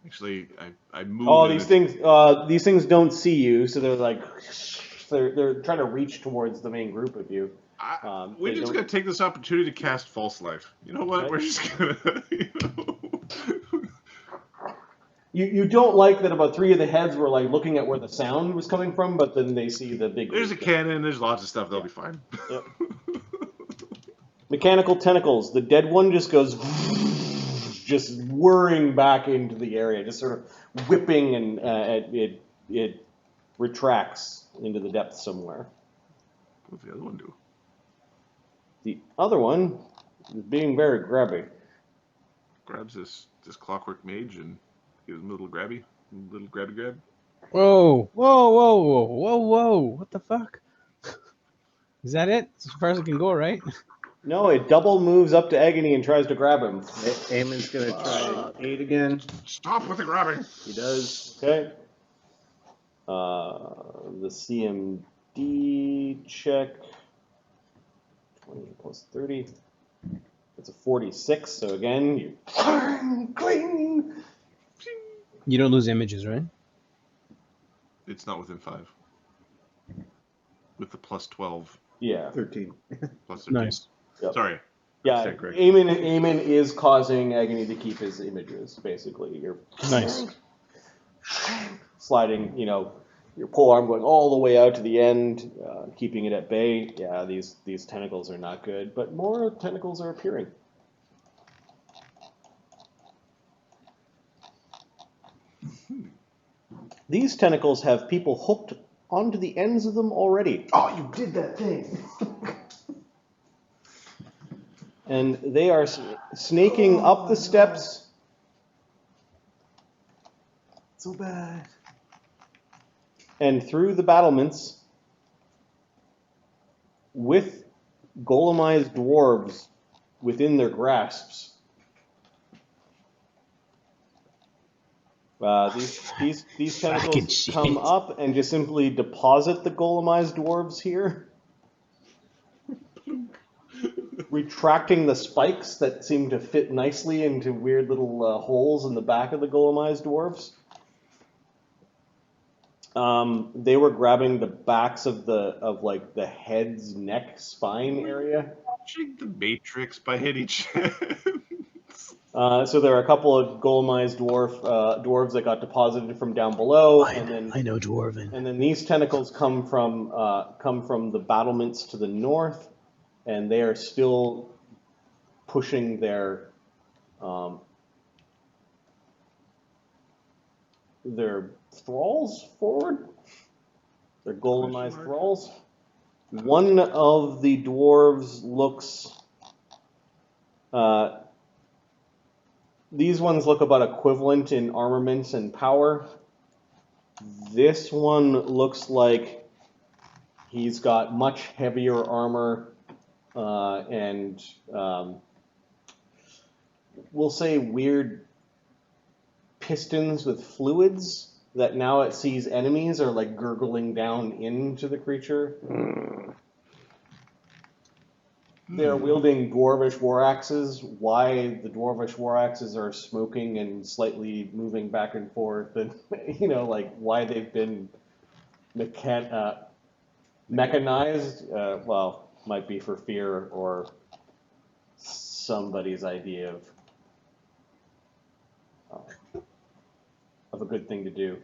Actually, I moved... Oh, these things don't see you, so they're like... They're trying to reach towards the main group of you. We're just going to take this opportunity to cast False Life. You know what? Okay. We're just going to... You don't like that about 3 of the heads were like looking at where the sound was coming from, but then they see the big... There's a cannon, there's lots of stuff, they'll be fine. Yep. Mechanical tentacles. The dead one just goes... just whirring back into the area, just sort of whipping, and it retracts into the depths somewhere. What's the other one do? The other one is being very grabby. Grabs this Clockwork Mage and gives him a little grabby grab. Whoa, whoa, whoa, whoa, whoa, whoa. What the fuck? Is that it? As far as it can go, right? No, it double moves up to Agony and tries to grab him. Eamon's gonna try 8 again. Stop with the grabbing! He does. Okay. The CMD check. 20 plus 30. It's a 46, so again, you cling. You don't lose images, right? It's not within 5. With the plus 12. Yeah. 13. Plus 13. Nice. Yep. Sorry. Yeah, Correct. Eamon is causing Agony to keep his images, basically. You're Nice. sliding, your pole arm going all the way out to the end, keeping it at bay. Yeah, these tentacles are not good, but more tentacles are appearing. These tentacles have people hooked onto the ends of them already. Oh, you did that thing. And they are snaking up the steps. So bad. And through the battlements with golemized dwarves within their grasps. These tentacles come up and just simply deposit the golemized dwarves here, retracting the spikes that seem to fit nicely into weird little holes in the back of the golemized dwarves. They were grabbing the backs of the heads, neck, spine area. Watching the Matrix by any chance? So there are a couple of golemized dwarves that got deposited from down below, I know Dwarven. And then these tentacles come from the battlements to the north, and they are still pushing their thralls forward. Their golemized thralls. One of the dwarves looks. These ones look about equivalent in armaments and power. This one looks like he's got much heavier armor and we'll say weird pistons with fluids that now it sees enemies are like gurgling down into the creature. They're wielding dwarvish war axes. Why the dwarvish war axes are smoking and slightly moving back and forth, and why they've been mechanized, well, might be for fear or somebody's idea of a good thing to do.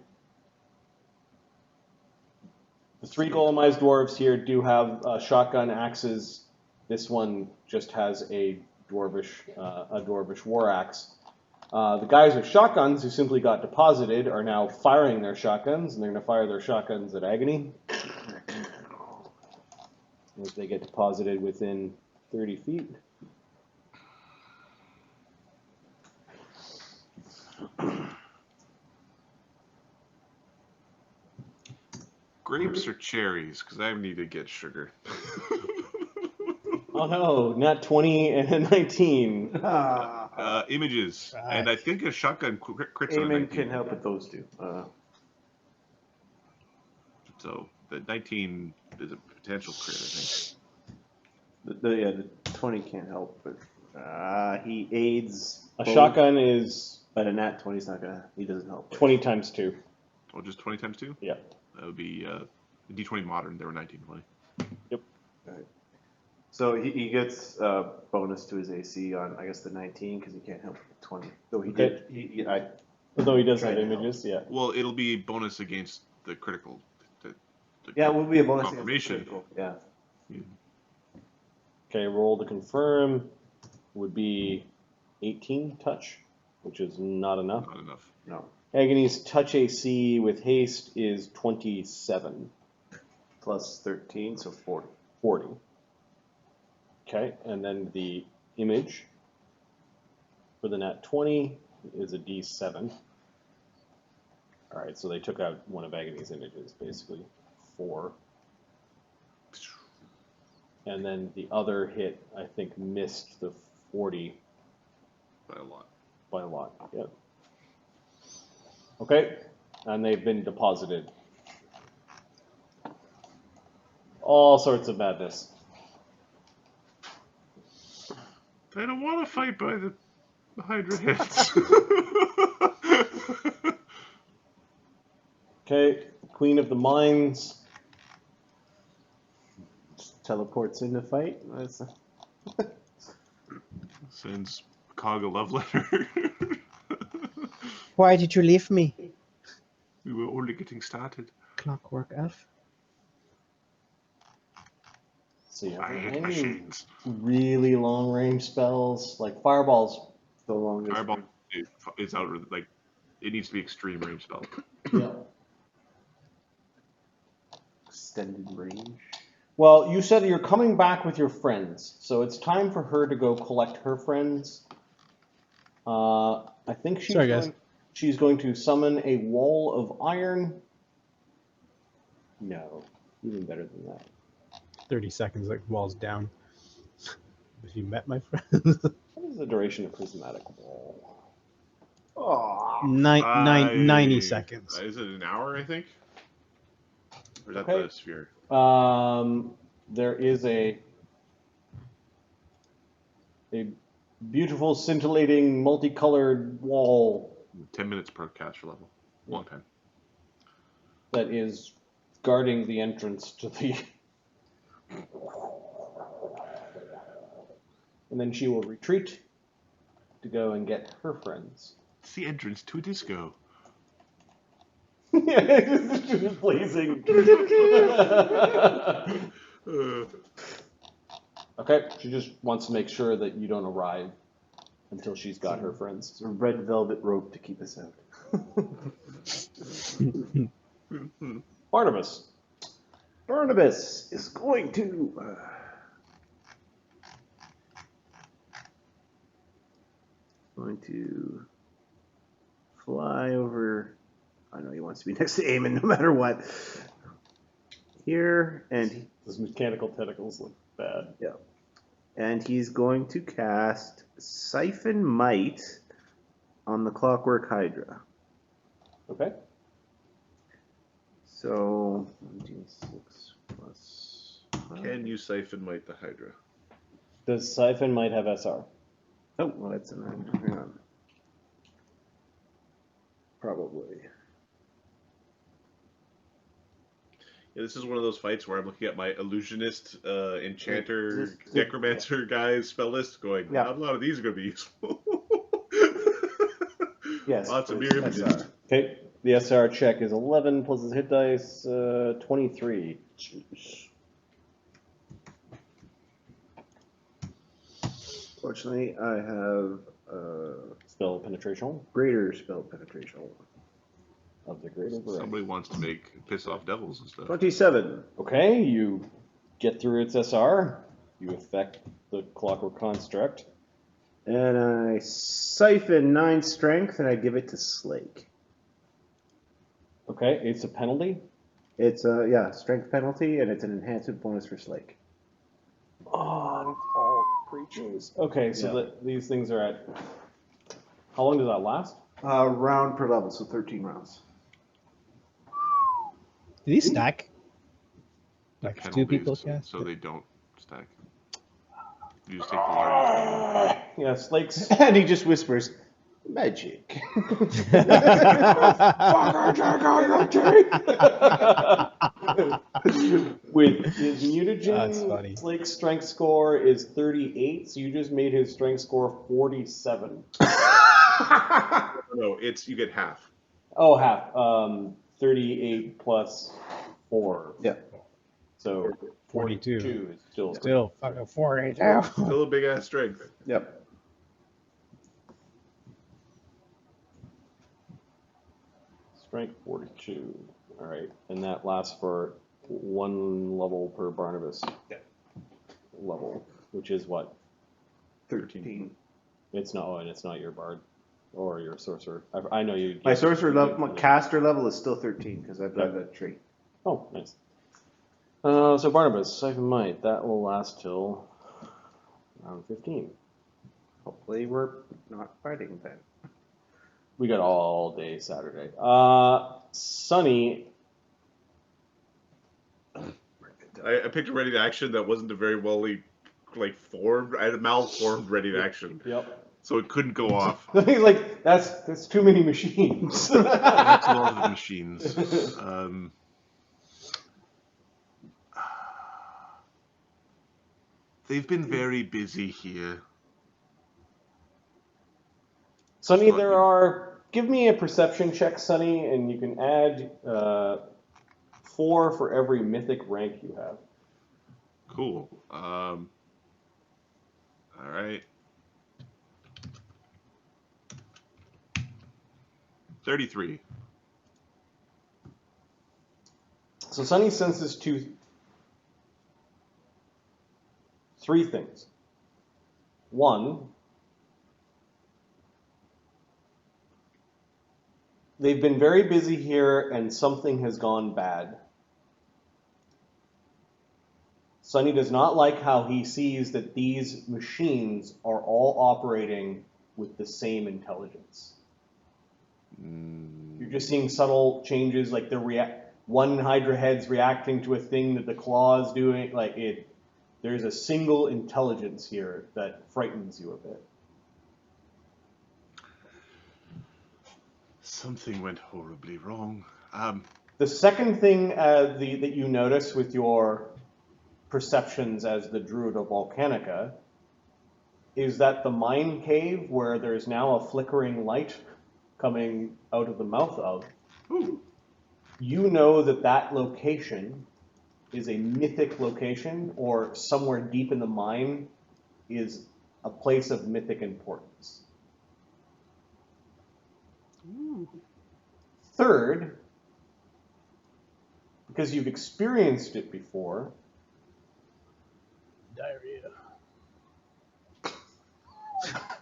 The three golemized dwarves here do have shotgun axes. This one just has a dwarvish war axe. The guys with shotguns who simply got deposited are now firing their shotguns, and they're going to fire their shotguns at Agony as they get deposited within 30 feet. Grapes or cherries? Because I need to get sugar. Oh no, not 20 and a 19. Images. And I think a shotgun crits on a Eamon 19. can help with those two. So the 19 is a potential crit, I think. The 20 can't help, but he aids. A both, shotgun is but a nat 20 is not gonna. He doesn't help. 20 times 2. Oh, just 20 times 2? Yeah. That would be D20 modern. They were 1920. Yep. Right. So he gets a bonus to his AC on, I guess, the 19 because he can't help with 20. Though he did. Although he does Try have to images, yeah. Well, it'll be a bonus against the critical. Yeah, it will be a bonus against the confirmation. critical. Yeah. Okay, roll to confirm would be 18 touch, which is not enough. Not enough. No. Agony's touch AC with haste is 27. Plus 13, so 40. 40. Okay, and then the image for the nat 20 is a D7. All right, so they took out one of Agony's images, basically 4. And then the other hit, I think, missed the 40 By a lot. by a lot. Yep. Okay, and they've been deposited. All sorts of madness. I don't want to fight by the Hydra heads. Okay, Queen of the Mines. Teleports in the fight. Sends Cog a love letter. Why did you leave me? We were only getting started. Clockwork elf. So you I have hate any machines. really long range spells like fireballs. The longest. Fireball is out. Like, it needs to be extreme range spell. Yeah. Extended range. Well, you said you're coming back with your friends, so it's time for her to go collect her friends. I think she's going to summon a wall of iron. No, even better than that. 30 seconds, like walls down. If you met my friends. What is the duration of prismatic wall? Oh, 90 seconds. Is it an hour, I think? Or is that Okay. the sphere? There is a beautiful, scintillating, multicolored wall 10 minutes per caster level. Long time. that is guarding the entrance to the. And then she will retreat to go and get her friends. It's the entrance to a disco. Just blazing. Okay, she just wants to make sure that you don't arrive until she's got her friends. It's a red velvet rope to keep us out. Barnabas. Barnabas is going to fly over. I know he wants to be next to Eamon no matter what. Here, and Those mechanical tentacles look bad. and he's going to cast Siphon Might on the Clockwork Hydra. Okay. So 1d6 plus 5. Can you siphon might the Hydra? Does Siphon might have SR? Oh, well, that's an hang on. Probably. Yeah, this is one of those fights where I'm looking at my illusionist, enchanter, necromancer guys spell list, going, Yeah. a lot of these are going to be useful. Yes. Lots of mirror images. SR. Okay. The SR check is 11 plus his hit dice, 23. Jeez. Fortunately, I have Spell penetration greater spell penetration. of the greater variety. Somebody wants to make piss off devils and stuff. 27. Okay, you get through its SR. You affect the clockwork construct. And I siphon 9 strength and I give it to Slake. Okay, it's a penalty. It's a strength penalty and it's an enhancement bonus for Slake. Oh, it's all creatures. Okay, so Yeah. these things are at. How long does that last? Round per level, so 13 rounds. Do these stack? Like if two Penalties, people cast? so they don't stack. You just take the largest. Yeah, Slake's. And he just whispers, magic. With his That's funny. mutagen, Slake's strength score is 38, so you just made his strength score 47. No, it's you get half. Oh, half. 38 plus 4. Yeah. So 42. 42 is still. Still fucking 42. Still a big ass strength. Yep. Strength 42. All right, and that lasts for 1 level per Barnabas. Yeah. Level, which is what? 13. It's not. Oh, and it's not your bard or your sorcerer. I know you. My sorcerer level, my caster level is still 13 because I've got that trait. Oh, nice. So Barnabas, Siphon Might, that will last till round 15. Hopefully we're not fighting then. We got all day Saturday. Sunny. I picked a ready to action that wasn't a very well formed. I had a malformed ready to action, Yep. so it couldn't go off. Like that's too many machines. That's a lot of machines. They've been very busy here. Sunny, there are. Give me a perception check, Sunny, and you can add 4 for every mythic rank you have. Cool. All right. 33. So Sunny senses three things. One, they've been very busy here and something has gone bad. Sunny does not like how he sees that these machines are all operating with the same intelligence. You're just seeing subtle changes, like one Hydra head's reacting to a thing that the claw's doing. There's a single intelligence here that frightens you a bit. Something went horribly wrong. The second thing that you notice with your perceptions as the Druid of Volcanica is that the mine cave, where there's now a flickering light coming out of the mouth of, you know that location is a mythic location, or somewhere deep in the mine is a place of mythic importance. Third, because you've experienced it before, Diarrhea.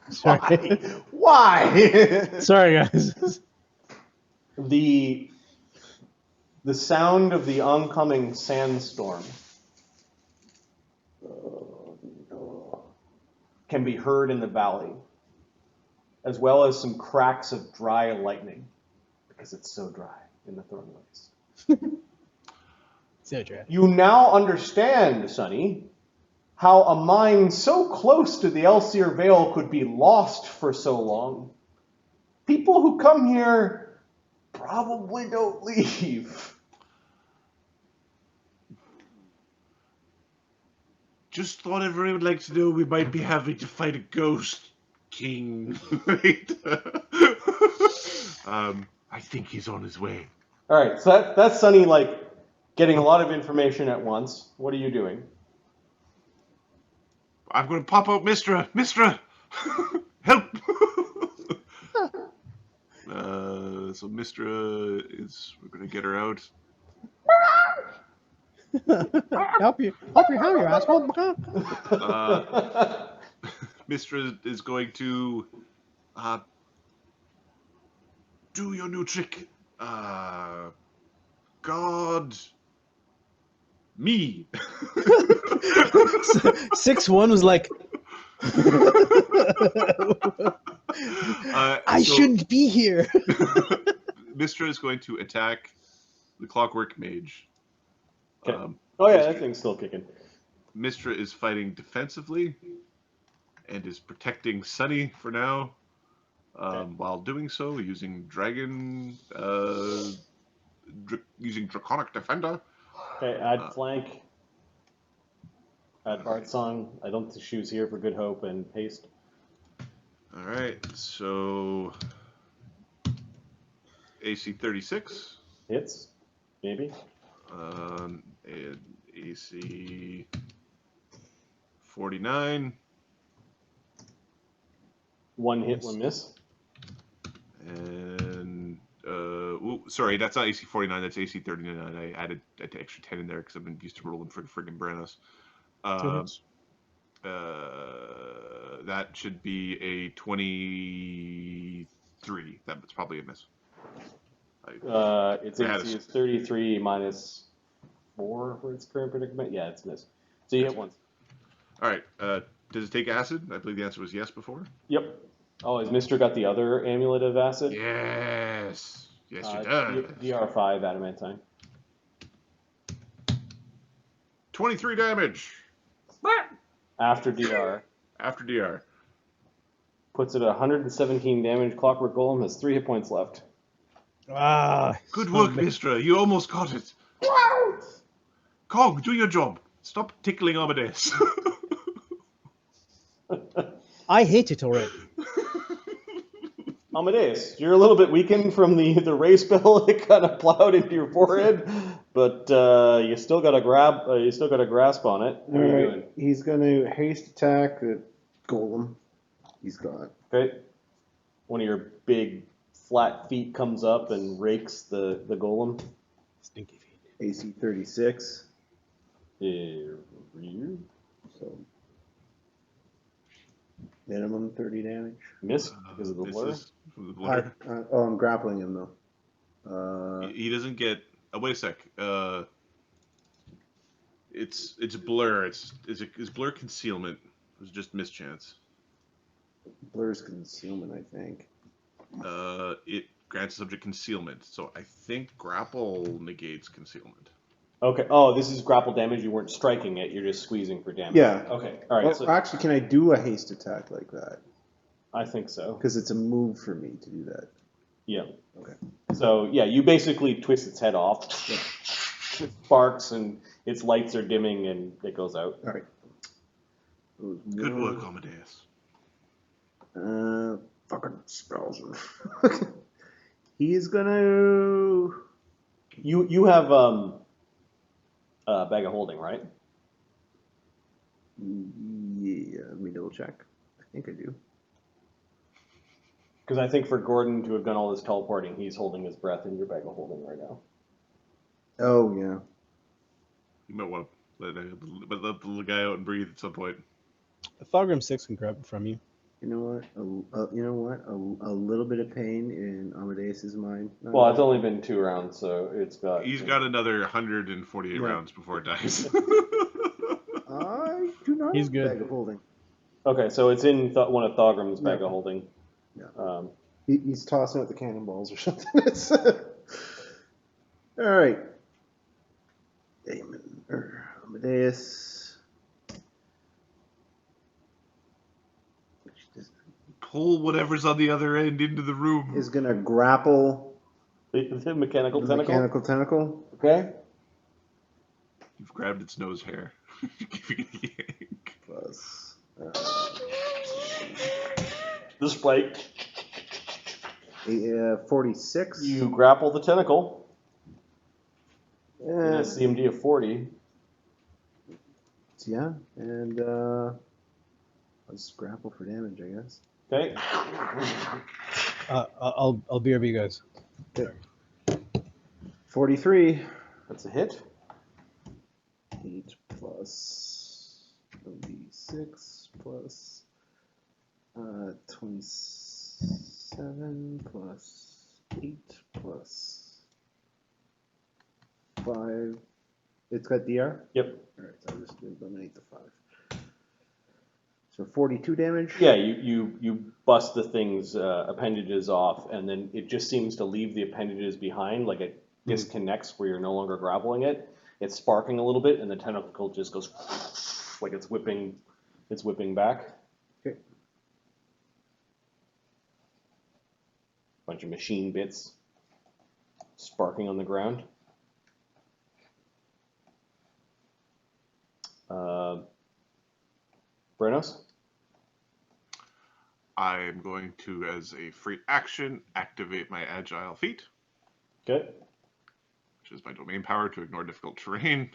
Sorry. Why? Sorry, guys. The sound of the oncoming sandstorm can be heard in the valley, as well as some cracks of dry lightning, because it's so dry in the Thornwaste. So dry. You now understand, Sonny, how a mine so close to the Elseer Vale could be lost for so long. People who come here probably don't leave. Just thought everyone would like to know we might be having to fight a ghost king. Wait. I think he's on his way. All right, so that's Sonny, getting a lot of information at once. What are you doing? I'm going to pop out Mistra. Mistra! Help! So Mistra is, we're going to get her out. help you, how you asshole. Mistra is going to do your new trick. God. Me. 6-1 was like, I shouldn't be here. Mistra is going to attack the Clockwork Mage. Okay. Oh yeah, that thing's still kicking. Mistra is fighting defensively and is protecting Sunny for now. While doing so, using using Draconic Defender. Okay, add flank. Add Bard Song. I don't think shoes here for Good Hope and haste. All right, so AC 36 hits, maybe. And AC 49. One hit, one miss. And sorry, that's not AC 49. That's AC 39. I added an extra 10 in there because I've been used to rolling for friggin' Branos. That should be a 23. That's probably a miss. Its AC is 33 minus 4 for its current predicament. Yeah, it's a miss. So you hit once. All right. Does it take acid? I believe the answer was yes before. Yep. Oh, has Mr. got the other amulet of acid? Yes. Yes, it does. DR5 adamantine. 23 damage. After DR. After DR. Puts it at 117 damage. Clockwork Golem has 3 hit points left. Good work, Mistra. You almost got it. Cog, do your job. Stop tickling Amadeus. I hate it already. Amadeus, you're a little bit weakened from the ray spell. It kind of plowed into your forehead, but you still got a grasp on it. What are you doing? He's going to haste attack the golem. He's got. Okay. One of your big flat feet comes up and rakes the golem. Stinky feet. AC 36. So minimum 30 damage. Miss because of the blur. Misses from the blur. I'm grappling him though. He doesn't get. Oh, wait a sec. It's blur. It's blur concealment. It was just mischance. Blur's concealment, I think. It grants subject concealment, so I think grapple negates concealment. Okay. Oh, this is grapple damage. You weren't striking it. You're just squeezing for damage. Yeah. Okay. All right. Well, So actually, can I do a haste attack like that? I think so. Because it's a move for me to do that. Yeah. Okay. So yeah, you basically twist its head off. It sparks and its lights are dimming and it goes out. All right. Good work, Amadeus. Fucking spells. He is gonna. You have a bag of holding, right? Yeah, let me double check. I think I do. Because I think for Gordon to have done all this teleporting, he's holding his breath in your bag of holding right now. Oh yeah. You might want to let the little guy out and breathe at some point. Thorgrim 6 can grab it from you. You know what? You know what? A little bit of pain in Amadeus's mind. Not Well, a it's lot. only been 2 rounds, so it's got. He's got another 148 Yeah. rounds before it dies. I do not He's have good. a bag of holding. Okay, so it's in one of Thorgrim's bag of holding. Yeah. He's tossing out the cannonballs or something. It's, all right. Amadeus. Pull whatever's on the other end into the room. Is going to grapple The mechanical the tentacle. mechanical tentacle. Okay. You've grabbed its nose hair. Giving it a yank. Plus. Display. 46. You grapple the tentacle. And a And, CMD of 40. yeah, and I'll just grapple for damage, I guess. Okay. I'll BRB you guys. 43. That's a hit. 8 plus 26 plus 27 plus 8 plus 5. It's got DR? Yep. Alright, so I'll just eliminate the 5. So 42 damage? Yeah, you bust the thing's appendages off, and then it just seems to leave the appendages behind, like it disconnects where you're no longer grappling it. It's sparking a little bit, and the tentacle just goes like it's whipping back. Okay. Bunch of machine bits sparking on the ground. Brenos? I'm going to, as a free action, activate my agile feat, Okay. which is my domain power to ignore difficult terrain.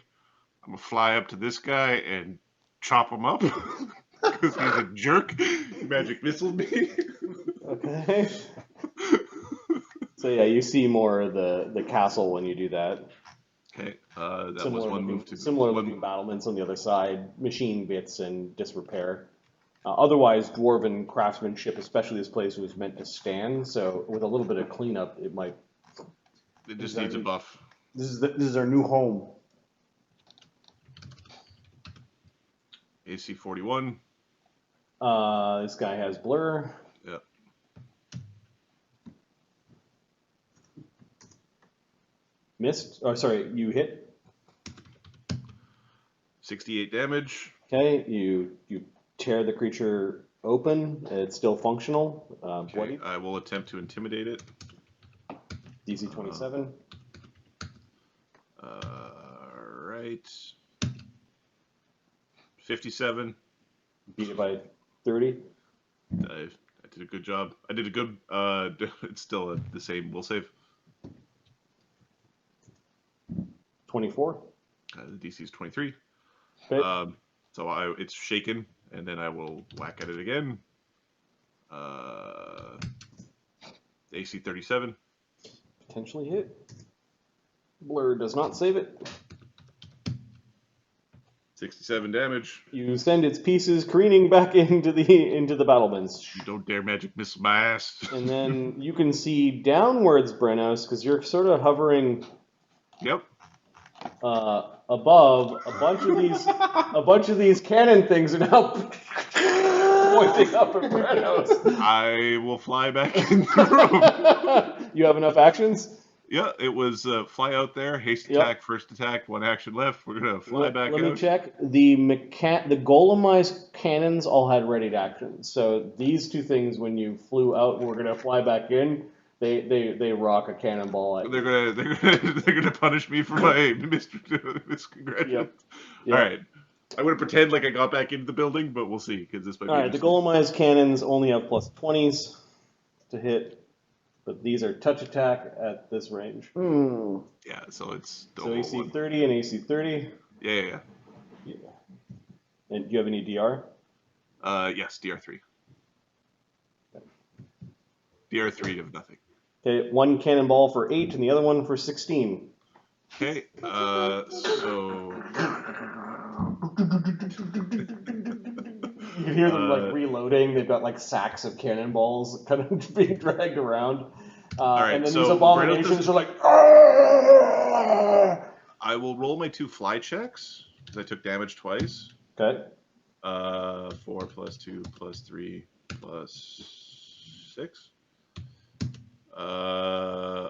I'm gonna fly up to this guy and chop him up because he's a jerk. He magic missiled me. Okay. So yeah, you see more of the castle when you do that. Okay, that was Similar one looking, move to similar one, looking battlements on the other side, machine bits and disrepair. Otherwise, dwarven craftsmanship, especially this place, was meant to stand. So with a little bit of cleanup, it might. It just needs a buff. This is our new home. AC 41. This guy has blur. Yep. Missed. Oh, sorry, you hit. 68 damage. Okay, you tear the creature open. It's still functional. Okay, Bloody. I will attempt to intimidate it. DC 27. Right. 57. Beat it by 30. I did a good job. I did a good. It's still the same. Will save. 24. The DC is 23. Okay. So it's shaken, and then I will whack at it again. AC 37. Potentially hit. Blur does not save it. 67 damage. You send its pieces careening back into the battlements. You don't dare magic missile my ass. And then you can see downwards, Brenos, because you're sort of hovering Yep. above. A bunch of these cannon things are now pointing up at Brenos. I will fly back in the room. You have enough actions? Yeah, it was fly out there, haste attack, first attack, 1 action left. We're gonna fly back out. Let me check. The golemized cannons all had readied actions. So these two things, when you flew out, we're gonna fly back in. They rock a cannonball at you. They're gonna punish me for my miscongratulations. Yep. All right. I'm gonna pretend like I got back into the building, but we'll see because this might. All right. The golemized cannons only have plus 20s to hit. But these are touch attack at this range. Yeah, so it's So AC 30 and AC 30. Yeah. And do you have any DR? Yes, DR3. DR3 of nothing. Okay, one cannonball for 8 and the other one for 16. Okay, so... You can hear them like reloading. They've got like sacks of cannonballs kind of being dragged around. Alright, and then so these abominations are like, I will roll my 2 fly checks, because I took damage twice. Okay. 4 plus 2 plus 3 plus 6. I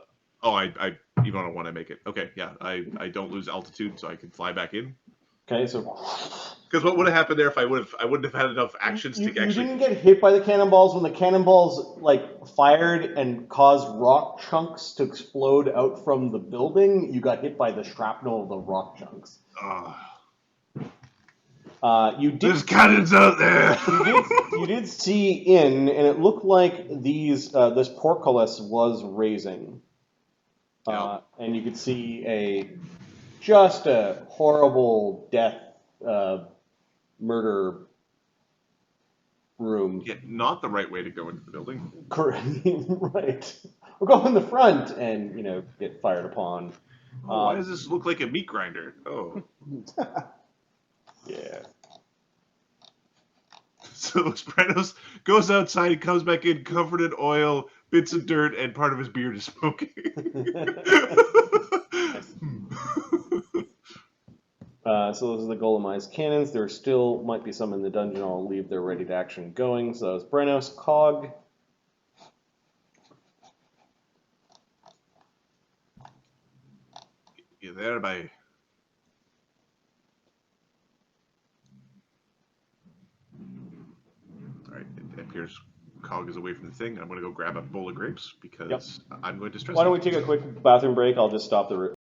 even on a 1 I make it. Okay, yeah, I don't lose altitude, so I can fly back in. Okay, so because what would have happened there if I wouldn't have had enough actions to actually. You didn't get hit by the cannonballs when the cannonballs like fired and caused rock chunks to explode out from the building. You got hit by the shrapnel of the rock chunks. There's cannons out there. You did see in, and it looked like this portcullis was raising. And you could see just a horrible death, murder room. Yeah, not the right way to go into the building. Correct. Right. We'll go in the front and, get fired upon. Why does this look like a meat grinder? Oh. Yeah. So Spranos goes outside and comes back in covered in oil, bits of dirt, and part of his beard is smoking. So those are the golemized cannons. There still might be some in the dungeon. I'll leave their ready to action going. So that was Brenos, Cog. You there, by? Alright, it appears Cog is away from the thing. I'm going to go grab a bowl of grapes because I'm going to stress. Why don't we take a quick bathroom break? I'll just stop the